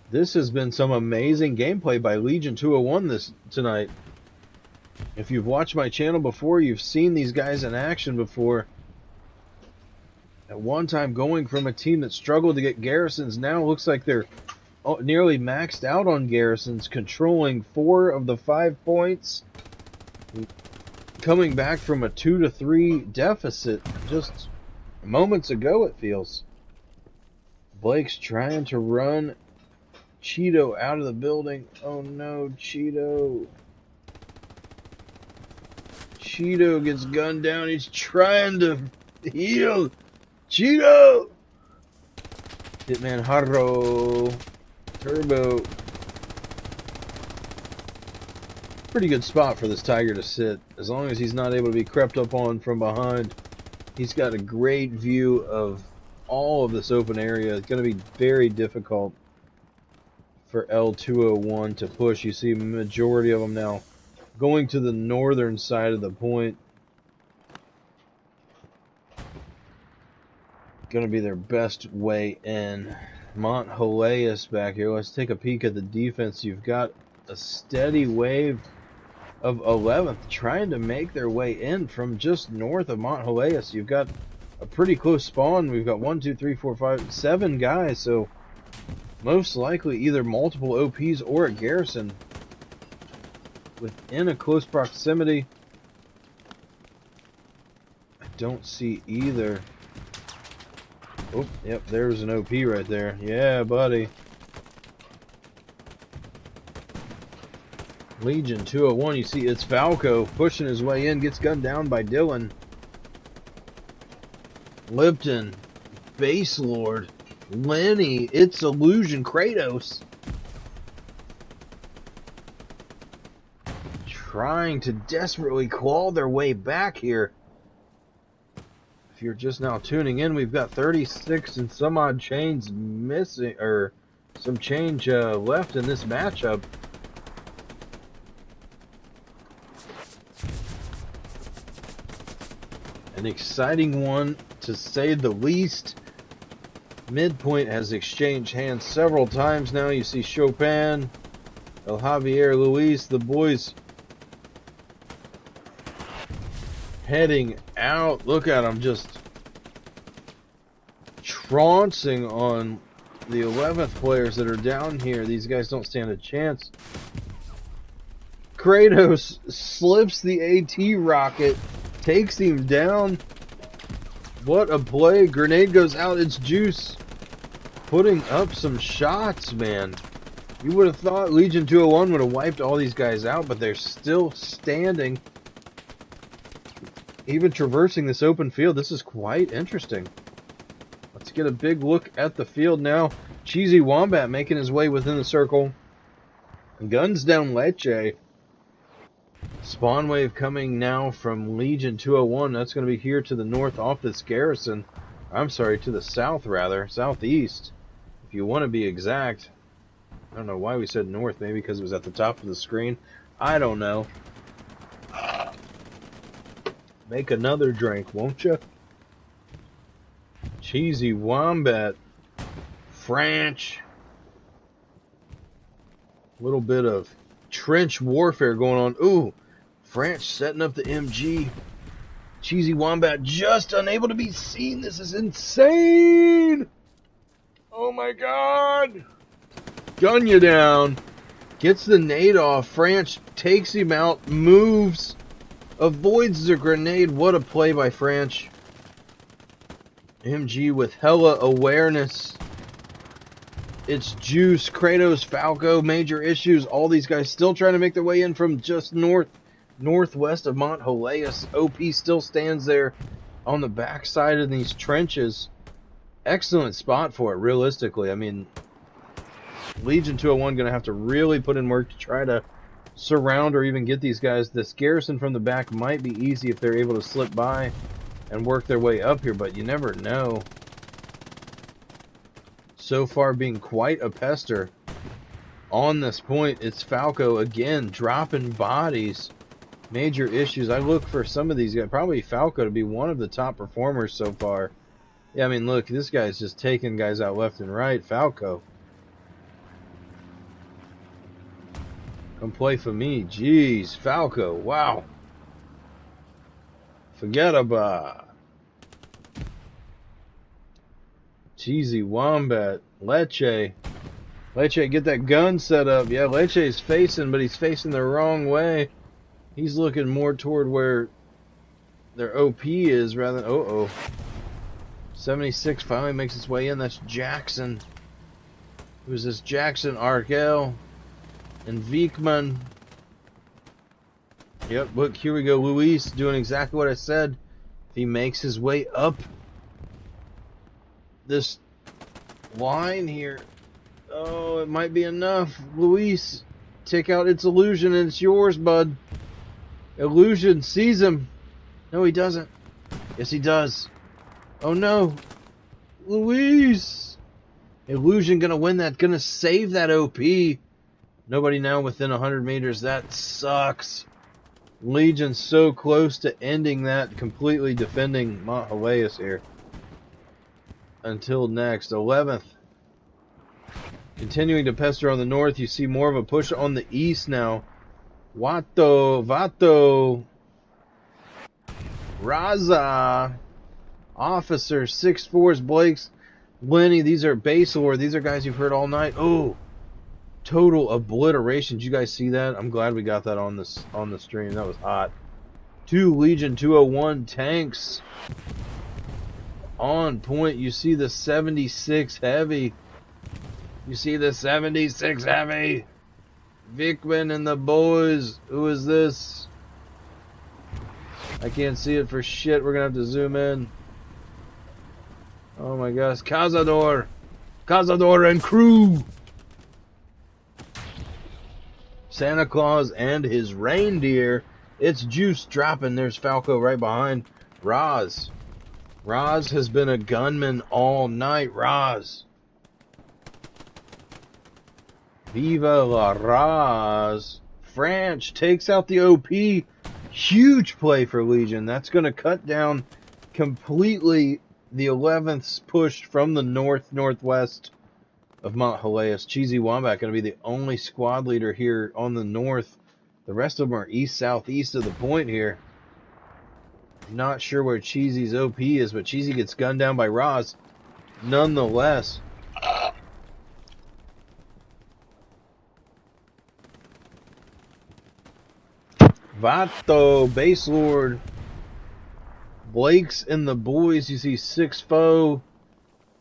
This has been some amazing gameplay by Legion 201 tonight. If you've watched my channel before, you've seen these guys in action before. At one time going from a team that struggled to get garrisons, now looks like they're nearly maxed out on garrisons, controlling 4 of the 5 points. Coming back from a 2-3 deficit just moments ago, it feels. Blake's trying to run Cheeto out of the building. Oh no, Cheeto. Cheeto gets gunned down. He's trying to heal. Cheeto! Hitman Haro. Turbo. Pretty good spot for this Tiger to sit. As long as he's not able to be crept up on from behind. He's got a great view of all of this open area. It's going to be very difficult for L201 to push. You see majority of them now going to the northern side of the point. Going to be their best way in. Mont Heleus back here. Let's take a peek at the defense. You've got a steady wave of 11th trying to make their way in from just north of Mont Heleus. You've got a pretty close spawn. We've got 1, 2, 3, 4, 5, 7 guys, so most likely either multiple OPs or a garrison within a close proximity. I don't see either. Oh, yep, there's an OP right there. Yeah, buddy. Legion 201, you see it's Falco pushing his way in, gets gunned down by Dylan. Lipton, Base Lord, Lenny, it's Illusion, Kratos. Trying to desperately claw their way back here. If you're just now tuning in, we've got 36 and some odd chains missing, or some change left in this matchup. An exciting one, to say the least. Midpoint has exchanged hands several times now. You see Chopin, El Javier, Luis, the boys heading out. Look at them just trouncing on the 11th players that are down here. These guys don't stand a chance. Kratos slips the AT rocket, takes him down. What a play. Grenade goes out. It's Juice putting up some shots, man. You would have thought Legion 201 would have wiped all these guys out, but they're still standing. Even traversing this open field. This is quite interesting. Let's get a big look at the field now. Cheesy Wombat making his way within the circle. Guns down Leche. Spawn wave coming now from Legion 201. That's going to be here to the north off this garrison. I'm sorry, to the south rather. Southeast, if you want to be exact. I don't know why we said north. Maybe because it was at the top of the screen. I don't know. Make another drink, won't you? Cheesy Wombat. French. A little bit of trench warfare going on. Ooh, French setting up the MG. Cheesy Wombat just unable to be seen. This is insane. Oh my god. Gun you down. Gets the nade off. French takes him out. Moves. Avoids the grenade. What a play by French. MG with hella awareness. It's Juice, Kratos, Falco, major issues. All these guys still trying to make their way in from just northwest of Mont Heleus. OP still stands there on the backside of these trenches. Excellent spot for it, realistically. I mean, Legion 201 going to have to really put in work to try to surround or even get these guys. This garrison from the back might be easy if they're able to slip by and work their way up here, but you never know. So far being quite a pester on this point. It's Falco again dropping bodies. Major issues. I look for some of these guys, probably Falco, to be one of the top performers so far. Yeah, I mean, look, this guy's just taking guys out left and right. Falco, come play for me. Jeez, Falco, wow. Forget about Cheesy Wombat. Leche, get that gun set up. Yeah, Leche's facing, but he's facing the wrong way. He's looking more toward where their OP is rather than... Uh-oh. 76 finally makes its way in. That's Jackson. Who's this? Jackson, Arkell, and Viekman. Yep, look, here we go. Luis doing exactly what I said. If he makes his way up this line here, oh, it might be enough. Luis, take out its illusion and it's yours, bud. Illusion sees him. No, he doesn't. Yes, he does. Oh no, Luis. Illusion gonna win that, gonna save that OP. Nobody now within 100 meters. That sucks. Legion's so close to ending that, completely defending Mount Heleus here. Until next, 11th. Continuing to pester on the north, you see more of a push on the east now. Vato, Raza, Officer, 6'4's Blake's, Lenny, these are base lore. These are guys you've heard all night. Oh, total obliteration. Did you guys see that? I'm glad we got that on the stream. That was hot. 2 Legion 201 tanks on point. You see the 76 heavy. You see the 76 heavy. Vickman and the boys. Who is this? I can't see it for shit. We're gonna have to zoom in. Oh my gosh. Cazador and crew. Santa Claus and his reindeer. It's juice dropping. There's Falco right behind. Roz has been a gunman all night. Roz. Viva la Roz. Franch takes out the OP. Huge play for Legion. That's going to cut down completely the 11th's push from the northwest of Mount Heleus. Cheesy Wombat going to be the only squad leader here on the north. The rest of them are east-southeast of the point here. Not sure where Cheesy's OP is, but Cheesy gets gunned down by Roz. Nonetheless. Vato, Base Lord, Blake's and the boys. You see 6'4,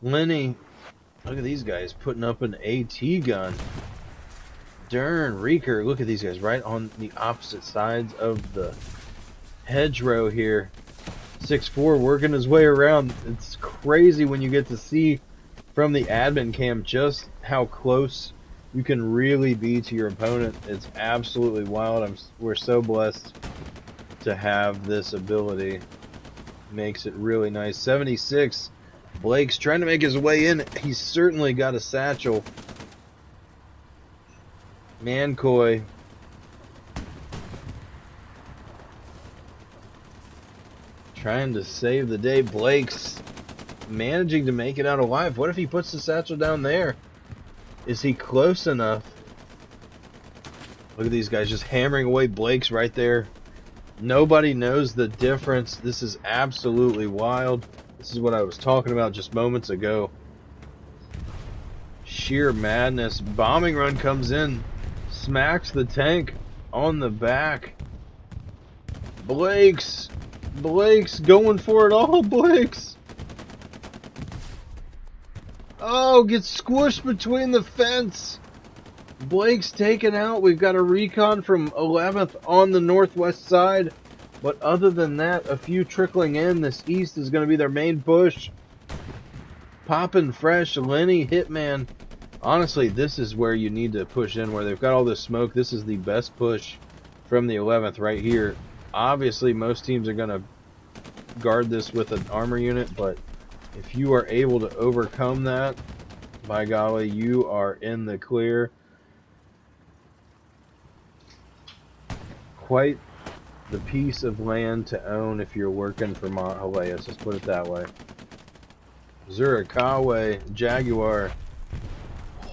Lenny. Look at these guys putting up an AT gun. Dern, Reeker. Look at these guys right on the opposite sides of the hedgerow here. 6'4 working his way around. It's crazy when you get to see from the admin cam just how close you can really be to your opponent. It's absolutely wild. We're so blessed to have this ability. Makes it really nice. 76. Blake's trying to make his way in. He's certainly got a satchel. Mancoy. Trying to save the day. Blake's managing to make it out alive. What if he puts the satchel down there? Is he close enough? Look at these guys just hammering away. Blake's right there. Nobody knows the difference. This is absolutely wild. This is what I was talking about just moments ago. Sheer madness. Bombing run comes in. Smacks the tank on the back. Blake's going for it all. Blake's. Oh, gets squished between the fence. Blake's taken out. We've got a recon from 11th on the northwest side. But other than that, a few trickling in. This east is going to be their main push. Popping fresh. Lenny, Hitman. Honestly, this is where you need to push in, where they've got all this smoke. This is the best push from the 11th right here. Obviously, most teams are going to guard this with an armor unit, but if you are able to overcome that, by golly, you are in the clear. Quite the piece of land to own if you're working for Mount Heleus, let's put it that way. Zurikawa, Jaguar.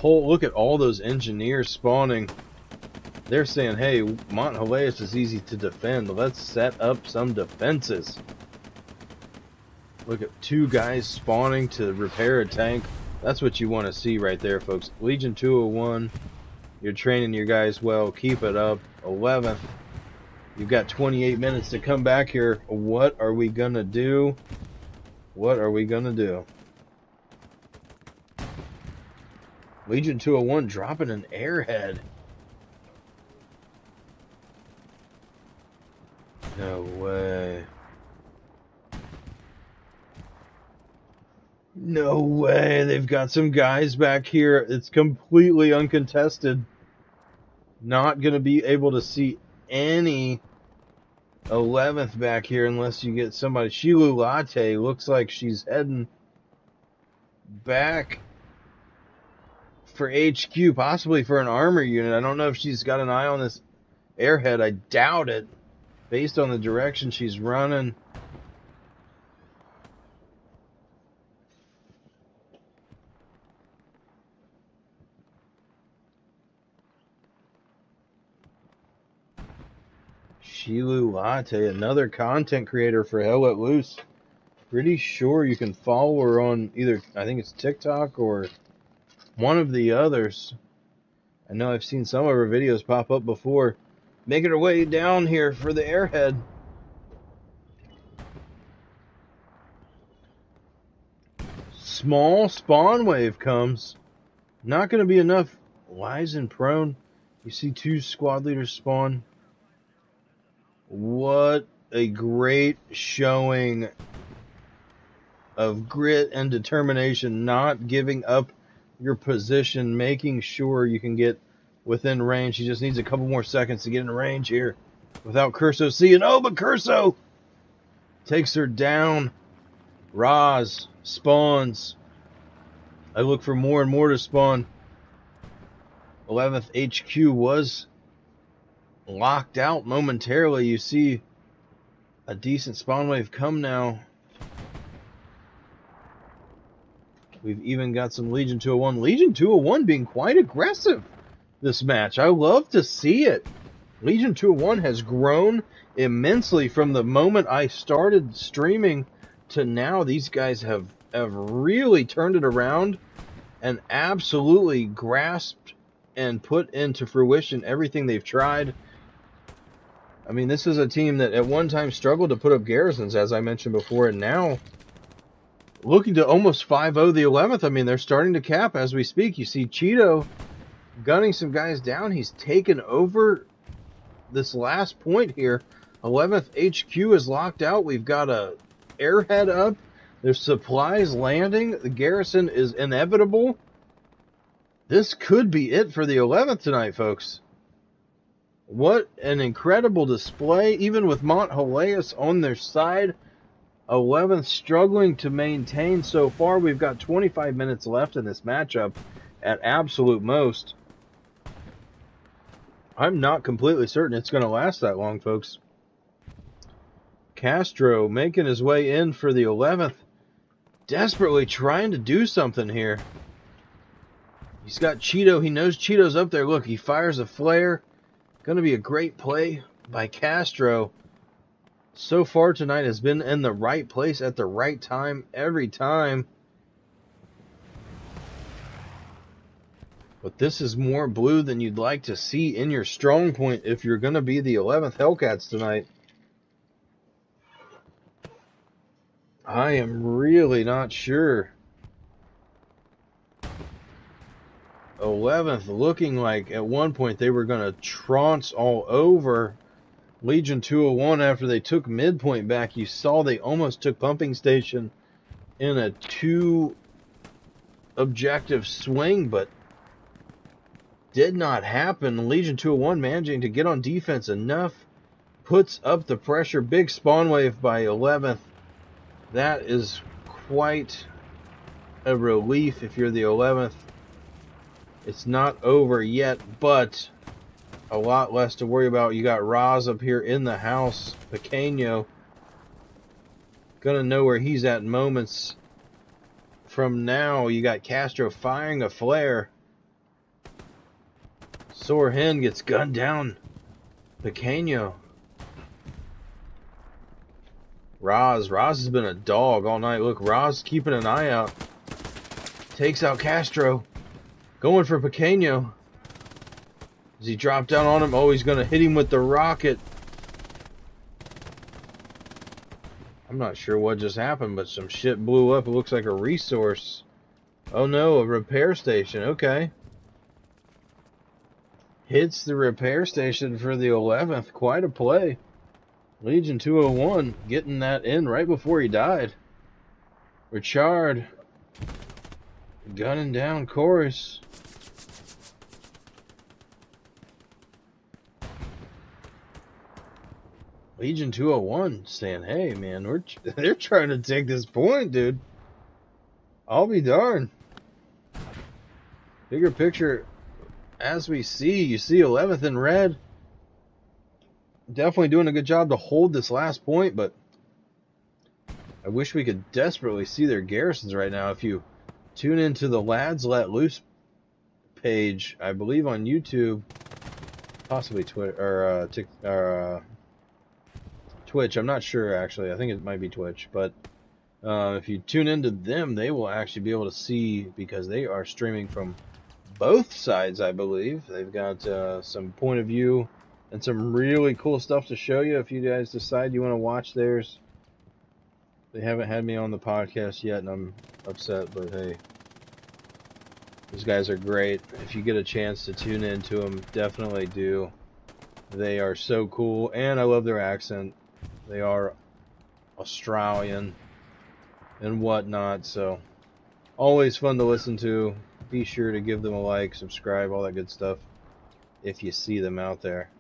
Look at all those engineers spawning. They're saying, hey, Mount Heleus is easy to defend. Let's set up some defenses. Look at 2 guys spawning to repair a tank. That's what you want to see right there, folks. Legion 201, you're training your guys well. Keep it up. 11th, you've got 28 minutes to come back here. What are we going to do? What are we going to do? Legion 201 dropping an airhead. No way. No way. They've got some guys back here. It's completely uncontested. Not going to be able to see any 11th back here unless you get somebody. Shilu Latte looks like she's heading back for HQ, possibly for an armor unit. I don't know if she's got an eye on this airhead. I doubt it. based on the direction she's running. Shilu Latte, another content creator for Hell Let Loose. Pretty sure you can follow her on either, I think it's TikTok or one of the others. I know I've seen some of her videos pop up before. Making her way down here for the airhead. Small spawn wave comes. Not going to be enough. Lies prone. You see 2 squad leaders spawn. What a great showing of grit and determination, not giving up your position, making sure you can get within range. He just needs a couple more seconds to get in range here without Curso seeing. Oh, but Curso takes her down. Roz spawns. I look for more and more to spawn. 11th HQ was locked out momentarily. You see a decent spawn wave come now. We've even got some Legion 201. Legion 201 being quite aggressive this match. I love to see it. Legion 201 has grown immensely from the moment I started streaming to now. These guys have really turned it around and absolutely grasped and put into fruition everything they've tried. I mean, this is a team that at one time struggled to put up garrisons, as I mentioned before, and now looking to almost 5-0 the 11th. I mean, they're starting to cap as we speak. You see Cheeto gunning some guys down. He's taken over this last point here. 11th HQ is locked out. We've got a airhead up. There's supplies landing. The garrison is inevitable. This could be it for the 11th tonight, folks. What an incredible display, even with Mont Heleus on their side. 11th struggling to maintain so far. We've got 25 minutes left in this matchup at absolute most. I'm not completely certain it's going to last that long, folks. Castro making his way in for the 11th. Desperately trying to do something here. He's got Cheeto. He knows Cheeto's up there. Look, he fires a flare. Going to be a great play by Castro. So far tonight has been in the right place at the right time every time. But this is more blue than you'd like to see in your strong point if you're going to be the 11th Hellcats tonight. I am really not sure. 11th looking like at one point they were going to trounce all over Legion 201 after they took midpoint back. You saw they almost took pumping station in a 2 objective swing, but did not happen. Legion 201 managing to get on defense enough, puts up the pressure. Big spawn wave by 11th. That is quite a relief if you're the 11th. It's not over yet, but a lot less to worry about. You got Roz up here in the house. Pequeño gonna know where he's at moments from now. You got Castro firing a flare. Sore Hen gets gunned down. Pequeño. Roz has been a dog all night. Look, Roz keeping an eye out. Takes out Castro. Going for Pequeño. Does he drop down on him? Oh, he's going to hit him with the rocket. I'm not sure what just happened, but some shit blew up. It looks like a resource. Oh no, a repair station. Okay. Hits the repair station for the 11th. Quite a play. Legion 201 getting that in right before he died. Richard gunning down Chorus. Legion 201 saying, hey man, they're trying to take this point, dude. I'll be darned. Bigger picture, as we see, you see 11th in red. definitely doing a good job to hold this last point, but I wish we could desperately see their garrisons right now. If you tune into the Lads Let Loose page, I believe on YouTube, possibly Twitter or Twitch. I'm not sure actually. I think it might be Twitch, but if you tune into them, they will actually be able to see, because they are streaming from both sides, I believe. They've got some point of view and some really cool stuff to show you if you guys decide you want to watch theirs. They haven't had me on the podcast yet, and I'm upset, but hey, these guys are great. If you get a chance to tune into them, definitely do. They are so cool, and I love their accent. They are Australian and whatnot, so always fun to listen to. Be sure to give them a like, subscribe, all that good stuff if you see them out there.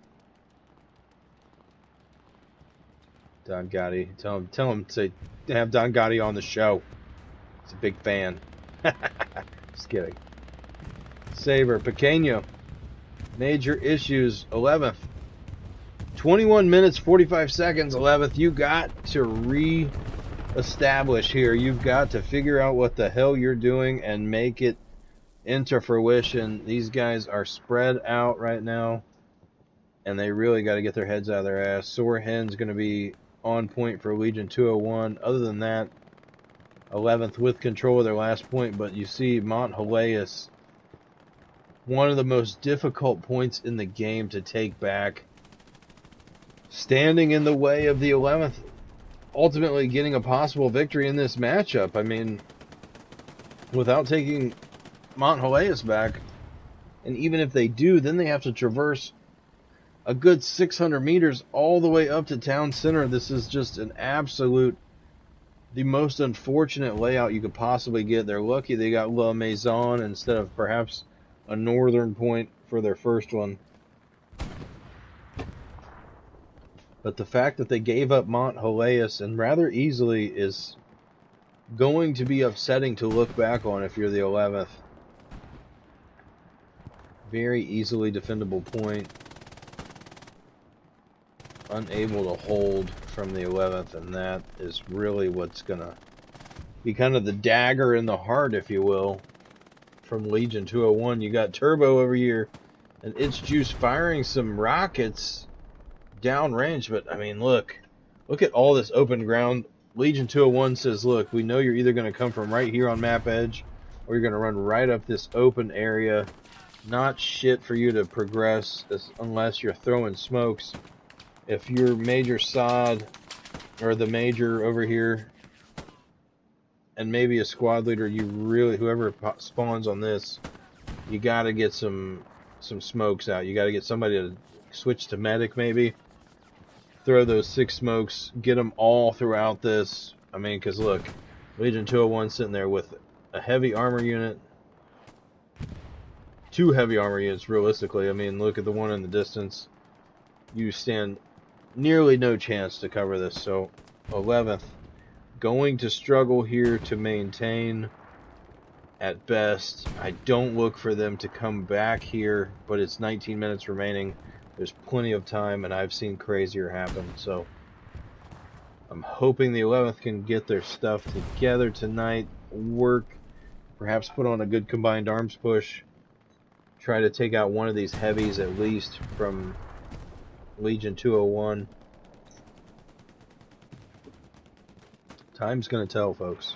Don Gotti, tell him to have Don Gotti on the show. He's a big fan. Just kidding. Saber, Pequeño, major issues, 11th. 21 minutes, 45 seconds, 11th. You got to re-establish here. You've got to figure out what the hell you're doing and make it into fruition. These guys are spread out right now, and they really got to get their heads out of their ass. Sore Hen's going to be on point for Legion 201. Other than that, 11th with control of their last point, but you see Mont Heleus, one of the most difficult points in the game to take back, standing in the way of the 11th, ultimately getting a possible victory in this matchup. I mean, without taking Mont Heleus back, and even if they do, then they have to traverse a good 600 meters all the way up to town center. This is just an absolute, the most unfortunate layout you could possibly get. They're lucky they got La Maison instead of perhaps a northern point for their first one. But the fact that they gave up Mont Heleus, and rather easily, is going to be upsetting to look back on if you're the 11th. Very easily defendable point. Unable to hold from the 11th, and that is really what's going to be kind of the dagger in the heart, if you will, from Legion 201. You got Turbo over here, and It's Juice firing some rockets downrange, but I mean, look at all this open ground. Legion 201 says, look, we know you're either going to come from right here on map edge, or you're going to run right up this open area. Not shit for you to progress unless you're throwing smokes. If you're Major Sod, or the Major over here, and maybe a squad leader, you really, whoever spawns on this, you got to get some smokes out. You got to get somebody to switch to medic, maybe. Throw those 6 smokes, get them all throughout this. I mean, because look, Legion 201 sitting there with a heavy armor unit, 2 heavy armor units, realistically. I mean, look at the one in the distance. You stand nearly no chance to cover this. So 11th going to struggle here to maintain at best. I don't look for them to come back here, but it's 19 minutes remaining. There's plenty of time, and I've seen crazier happen. So I'm hoping the 11th can get their stuff together tonight, work, perhaps put on a good combined arms push, try to take out one of these heavies at least from Legion 201. Time's going to tell, folks.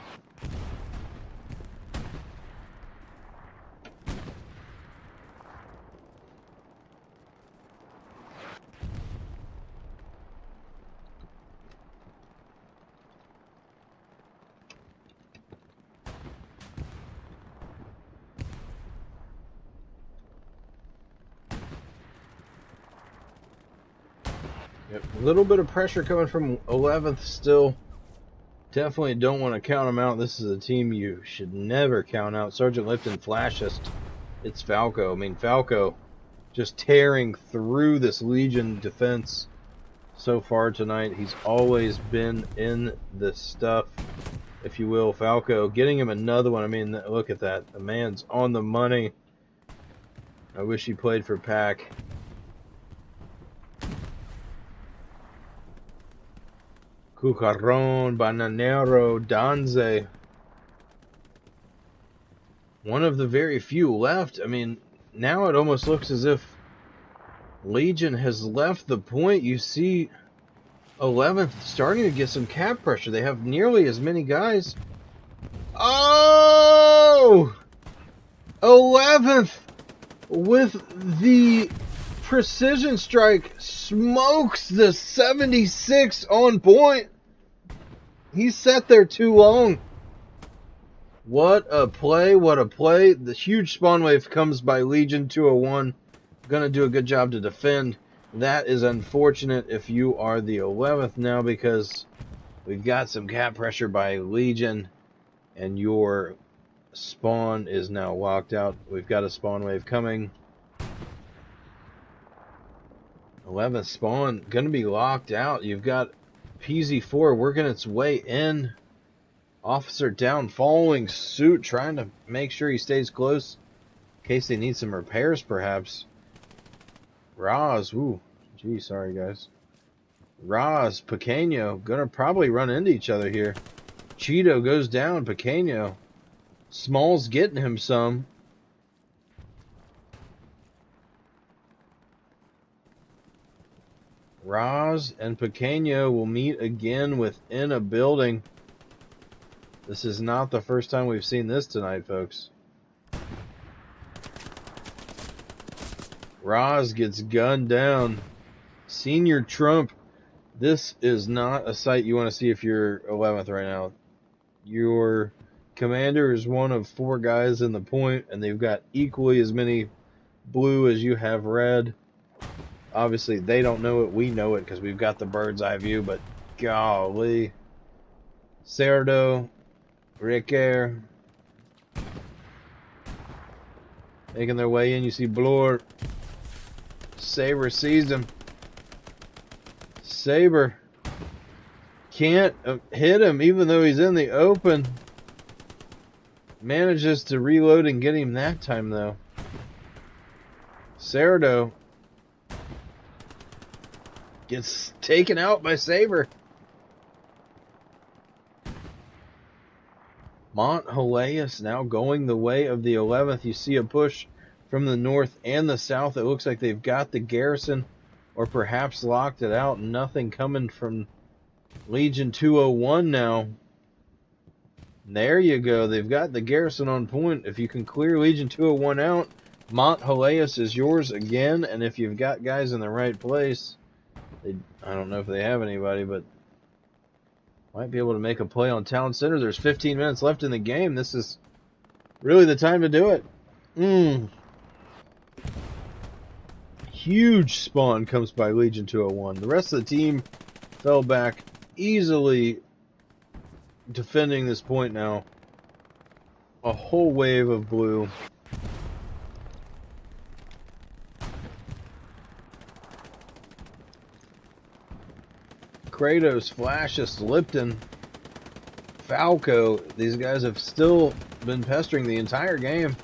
Yep, a little bit of pressure coming from 11th still. Definitely don't want to count them out. This is a team you should never count out. Sergeant Lipton flashes. It's Falco. I mean, Falco just tearing through this Legion defense so far tonight. He's always been in this stuff, if you will. Falco getting him another one. I mean, look at that. The man's on the money. I wish he played for Pack. Cucaron, Bananero, Danze. One of the very few left. I mean, now it almost looks as if Legion has left the point. You see 11th starting to get some cap pressure. They have nearly as many guys. Oh! 11th with the precision strike smokes the 76 on point. He sat there too long. What a play, what a play. The huge spawn wave comes by Legion 201. Gonna do a good job to defend. That is unfortunate if you are the 11th now, because we've got some cap pressure by Legion and your spawn is now locked out. We've got a spawn wave coming. 11th spawn gonna be locked out. You've got PZ4 working its way in. Officer down, following suit, trying to make sure he stays close in case they need some repairs, perhaps. Raz, ooh, gee, sorry guys. Raz, Pequeño, gonna probably run into each other here. Cheeto goes down, Pequeño. Small's getting him some. Raz and Pequeño will meet again within a building. This is not the first time we've seen this tonight, folks. Raz gets gunned down. Senior Trump. This is not a sight you want to see if you're 11th right now. Your commander is one of 4 guys in the point, and they've got equally as many blue as you have red. Obviously, they don't know it. We know it because we've got the bird's eye view, but golly. Cerdo, Ricker, making their way in. You see Blur. Saber sees him. Saber can't hit him even though he's in the open. Manages to reload and get him that time though. Cerdo gets taken out by Saber. Mont Heleus now going the way of the 11th. You see a push from the north and the south. It looks like they've got the garrison or perhaps locked it out. Nothing coming from Legion 201 now. There you go. They've got the garrison on point. If you can clear Legion 201 out, Mont Heleus is yours again. And if you've got guys in the right place, I don't know if they have anybody, but might be able to make a play on Town Center. There's 15 minutes left in the game. This is really the time to do it. Huge spawn comes by Legion 201. The rest of the team fell back, easily defending this point now. A whole wave of blue. Kratos, Flashes, Lipton, Falco. These guys have still been pestering the entire game,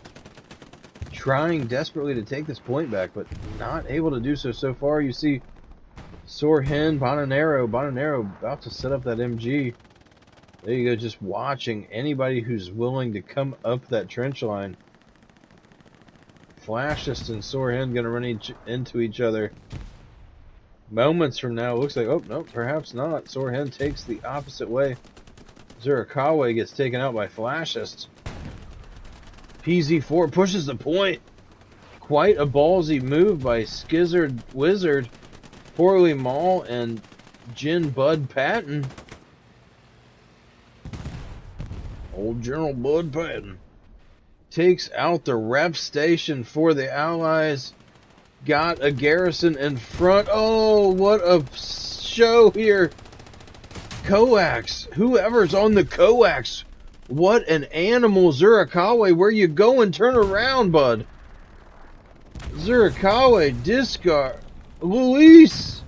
trying desperately to take this point back, but not able to do so. So far, you see Sorhen, Bonanero about to set up that MG. There you go, just watching anybody who's willing to come up that trench line. Flashes and Sorhen going to run into each other. Moments from now, it looks like, oh, no, perhaps not. Sorhen takes the opposite way. Zurikawa gets taken out by Flashist. PZ4 pushes the point. Quite a ballsy move by Skizzard Wizard, Poorly Mall, and Jin Bud Patton. Old General Bud Patton takes out the rep station for the Allies. Got a garrison in front. Oh, what a show here. Coax. Whoever's on the coax. What an animal. Zurikawa, where you going? Turn around, bud. Zurikawa, discard. Luis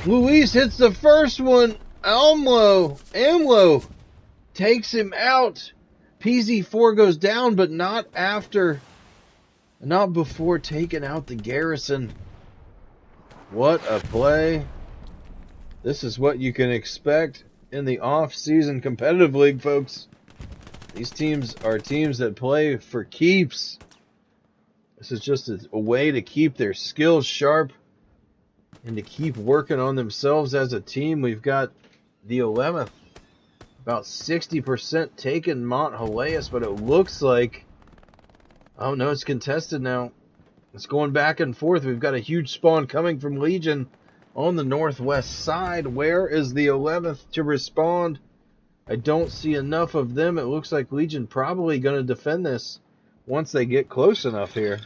hits the first one. Amlo takes him out. PZ4 goes down, but not before taking out the garrison. What a play. This is what you can expect in the off-season competitive league, folks. These teams are teams that play for keeps. This is just a way to keep their skills sharp and to keep working on themselves as a team. We've got the 11th, about 60% taken Mont Heleus, but it looks like, oh no, it's contested now. It's going back and forth. We've got a huge spawn coming from Legion on the northwest side. Where is the 11th to respond? I don't see enough of them. It looks like Legion probably going to defend this once they get close enough here.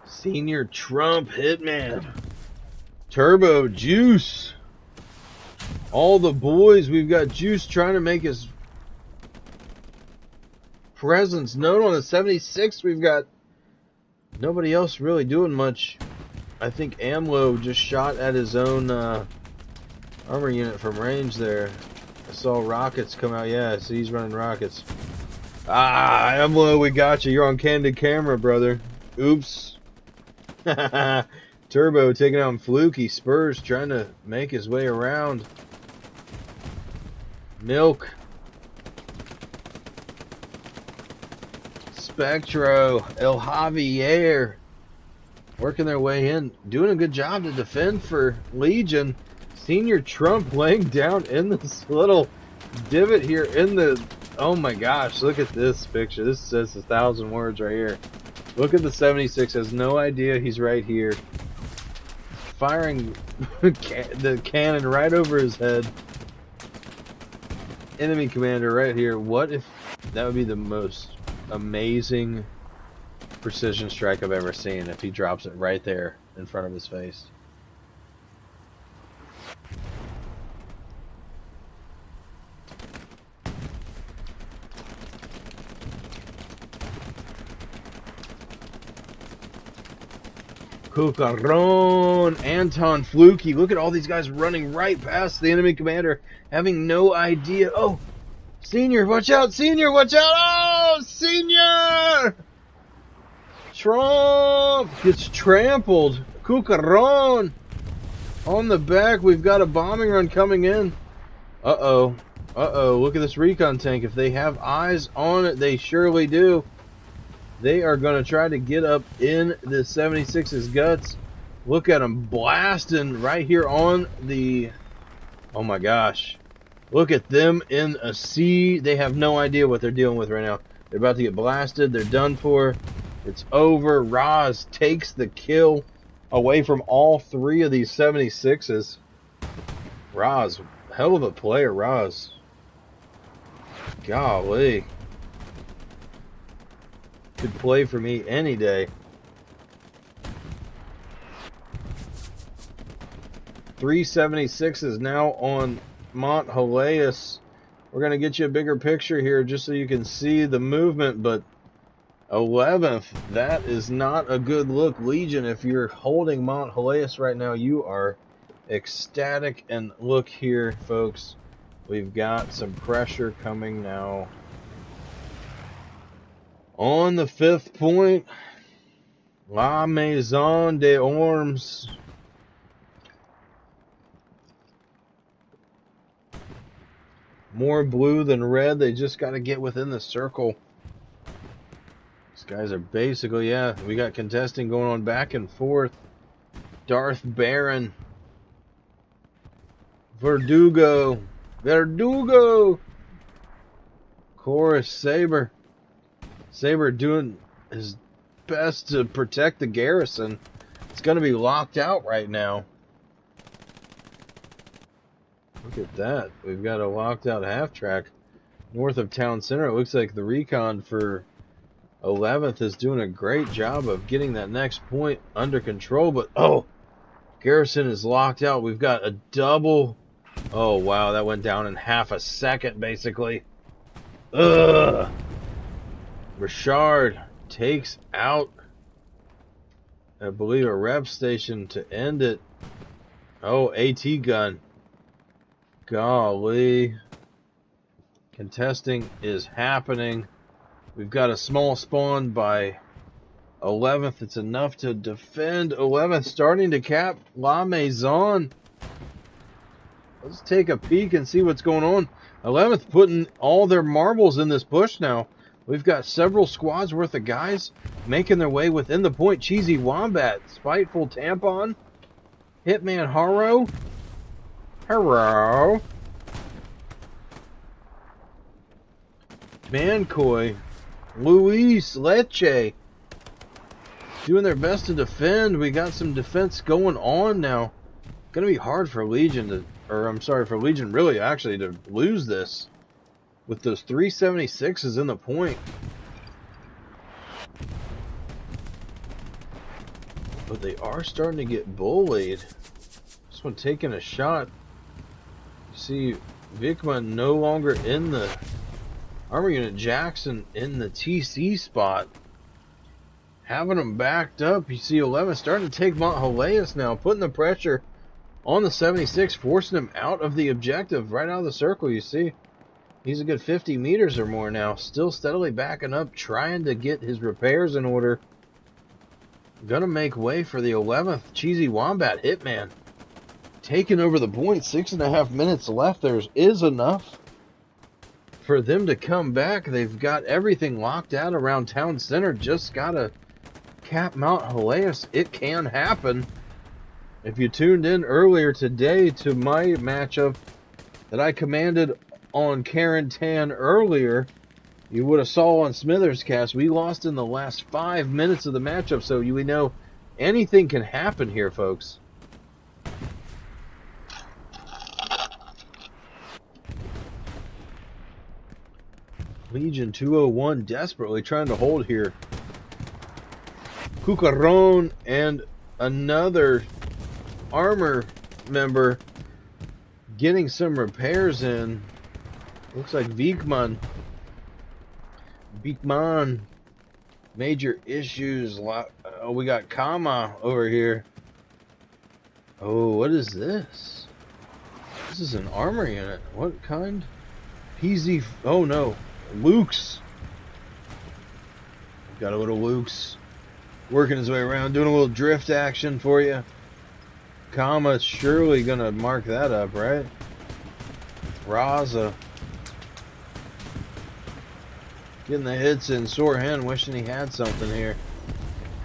Senior Trump Hitman. Turbo Juice. All the boys. We've got Juice trying to make his presence known on the 76. We've got nobody else really doing much. I think AMLO just shot at his own armor unit from range there. I saw rockets come out. Yeah, so he's running rockets. Ah, AMLO, we got you. You're on candid camera, brother. Oops. Turbo taking out Fluky. Spurs trying to make his way around. Milk. Spectro. El Javier. Working their way in. Doing a good job to defend for Legion. Senior Trump laying down in this little divot here in the... Oh my gosh, look at this picture. This says 1,000 words right here. Look at the 76, has no idea he's right here. Firing the cannon right over his head. Enemy commander right here. What if that would be the most amazing precision strike I've ever seen if he drops it right there in front of his face. Cucaron, Anton Fluky. Look at all these guys running right past the enemy commander, having no idea. Oh, Senior, watch out! Senior, watch out! Oh, Senior! Trump gets trampled. Cucaron on the back. We've got a bombing run coming in. Uh-oh. Uh-oh. Look at this recon tank. If they have eyes on it, they surely do. They are going to try to get up in the 76's guts. Look at them blasting right here on the... Oh my gosh. Look at them in a sea. They have no idea what they're dealing with right now. They're about to get blasted. They're done for. It's over. Roz takes the kill away from all three of these 76's. Roz, hell of a player, Roz. Golly. Could play for me any day. 376 now on Mont Heleus. We're going to get you a bigger picture here just so you can see the movement, but 11th, that is not a good look. Legion, if you're holding Mont Heleus right now, you are ecstatic. And look here, folks. We've got some pressure coming now. On the 5th point, La Maison des Ormes. More blue than red. They just got to get within the circle. These guys are basically, yeah, we got contesting going on back and forth. Darth Baron. Verdugo. Chorus Saber. Saber doing his best to protect the garrison. It's going to be locked out right now. Look at that. We've got a locked out half track north of town center. It looks like the recon for 11th is doing a great job of getting that next point under control. But, oh, garrison is locked out. We've got a double. Oh, wow. That went down in half a second, basically. Ugh. Richard takes out, I believe, a rep station to end it. Oh, AT gun. Golly. Contesting is happening. We've got a small spawn by 11th. It's enough to defend. 11th starting to cap La Maison. Let's take a peek and see what's going on. 11th putting all their marbles in this push now. We've got several squads worth of guys making their way within the point. Cheesy Wombat, Spiteful Tampon, Hitman Haro, Mancoy, Luis Leche, doing their best to defend. We got some defense going on now. Gonna be hard for Legion to, or I'm sorry, for Legion really actually to lose this with those 376s in the point. But they are starting to get bullied. This one taking a shot. You see Vikman no longer in the armor unit. Jackson in the TC spot. Having them backed up. You see 11 starting to take Montjaleas now. Putting the pressure on the 76. Forcing him out of the objective. Right out of the circle, you see. He's a good 50 meters or more now. Still steadily backing up. Trying to get his repairs in order. Gonna make way for the 11th. Cheesy Wombat Hitman. Taking over the point. 6.5 minutes left. There is enough for them to come back. They've got everything locked out around town center. Just gotta cap Montjaleas. It can happen. If you tuned in earlier today to my matchup that I commanded on Carentan earlier, you would have saw on Smithers Cast we lost in the last 5 minutes of the matchup, so we know anything can happen here, folks. Legion 201 desperately trying to hold here. Cucaron and another armor member getting some repairs in. Looks like Vikman, major issues. Oh, we got Kama over here. Oh, what is this? This is an armor unit. What kind? PZ. Oh no, Luke's. Got a little Luke's working his way around, doing a little drift action for you. Kama's surely gonna mark that up, right? Raza getting the hits in. Sorhen wishing he had something here.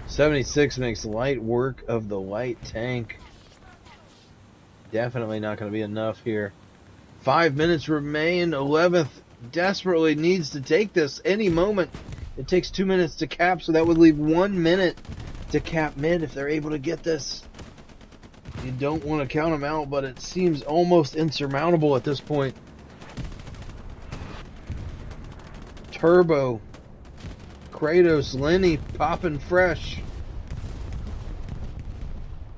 76 makes light work of the light tank. Definitely not going to be enough here. 5 minutes remain. 11th desperately needs to take this any moment. It takes 2 minutes to cap, so that would leave 1 minute to cap mid if they're able to get this. You don't want to count them out, but it seems almost insurmountable at this point. Turbo, Kratos, Lenny popping fresh.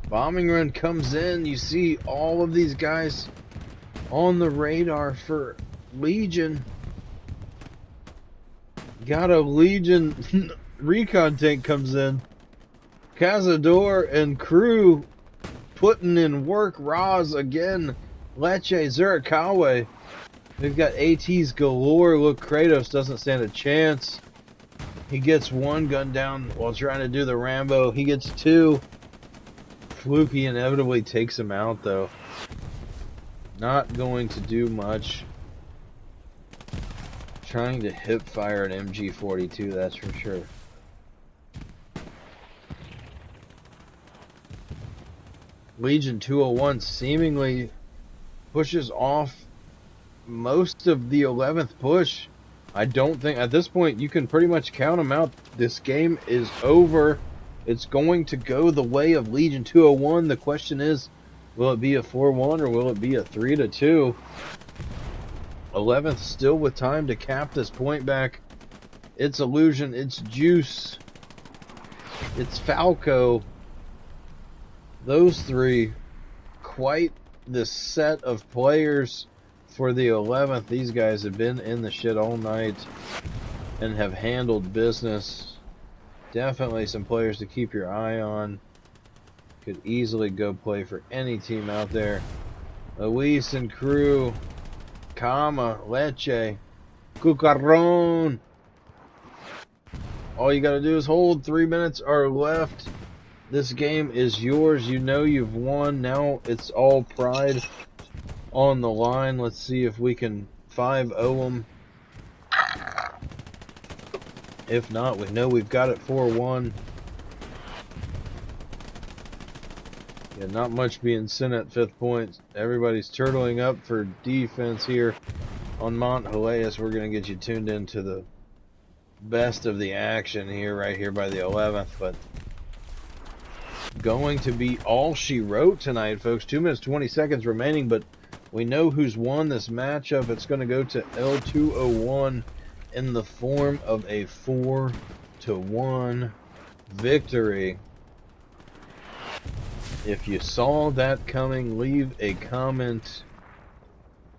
Bombing run comes in. You see all of these guys on the radar for Legion. Got a Legion recon tank comes in. Cazador and crew putting in work. Raz again. Leche, Zurikawa. We've got ATs galore. Look, Kratos doesn't stand a chance. He gets one gun down while trying to do the Rambo. He gets two. Fluky inevitably takes him out, though. Not going to do much. Trying to hip fire an MG42, that's for sure. Legion 201 seemingly pushes off most of the 11th push. I don't think at this point you can pretty much count them out. This game is over. It's going to go the way of Legion 201. The question is, will it be a 4-1 or will it be a 3-2? 11th still with time to cap this point back. It's Illusion, it's Juice, it's Falco. Those three, quite the set of players for the 11th. These guys have been in the shit all night and have handled business. Definitely some players to keep your eye on. Could easily go play for any team out there. Luis and crew, Kama, Leche, Cucaron. All you got to do is hold. 3 minutes are left. This game is yours. You know you've won. Now it's all pride on the line. Let's see if we can 5-0 them. If not, we know we've got it 4-1. Yeah, not much being sent at 5th point. Everybody's turtling up for defense here on Mount Hileas. We're going to get you tuned into the best of the action here, right here by the 11th. But going to be all she wrote tonight, folks. 2 minutes, 20 seconds remaining, but we know who's won this matchup. It's going to go to L201 in the form of a 4-1 victory. If you saw that coming, leave a comment.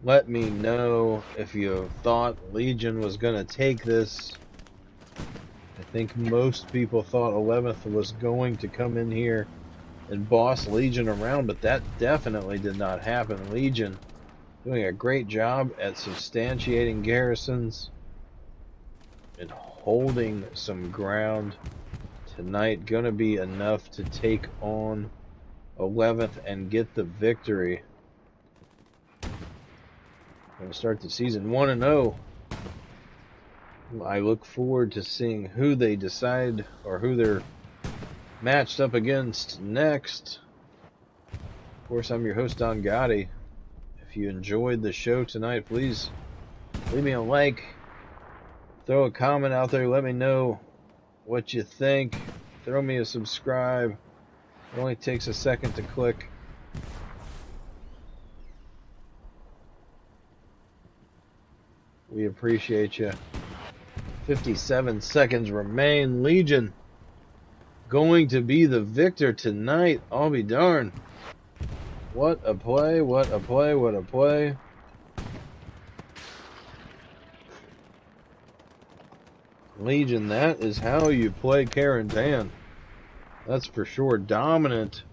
Let me know if you thought Legion was going to take this. I think most people thought 11th was going to come in here and boss Legion around, but that definitely did not happen. Legion doing a great job at substantiating garrisons and holding some ground tonight. Going to be enough to take on 11th and get the victory. Going to start the season 1-0. I look forward to seeing who they decide or who they're matched up against next. Of course, I'm your host, Don Gotti. If you enjoyed the show tonight, please leave me a like. Throw a comment out there. Let me know what you think. Throw me a subscribe. It only takes a second to click. We appreciate you. 57 seconds remain. Legion going to be the victor tonight. I'll be darned. What a play, what a play, what a play. Legion, that is how you play Carentan. That's for sure. Dominant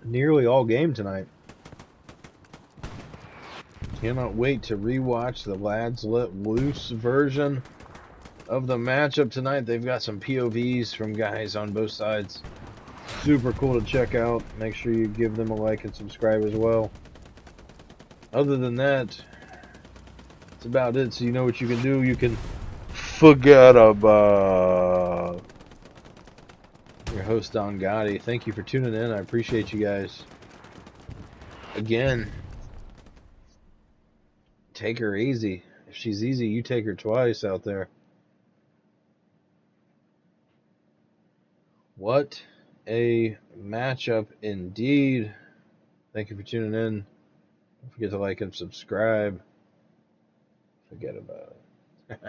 nearly all game tonight. Cannot wait to rewatch the Lads Let Loose version of the matchup tonight. They've got some POVs from guys on both sides. Super cool to check out. Make sure you give them a like and subscribe as well. Other than that, that's about it. So you know what you can do. You can forget about. Your host, Don Gotti. Thank you for tuning in. I appreciate you guys. Again, take her easy. If she's easy, you take her twice out there. What a matchup indeed. Thank you for tuning in. Don't forget to like and subscribe. Forget about it.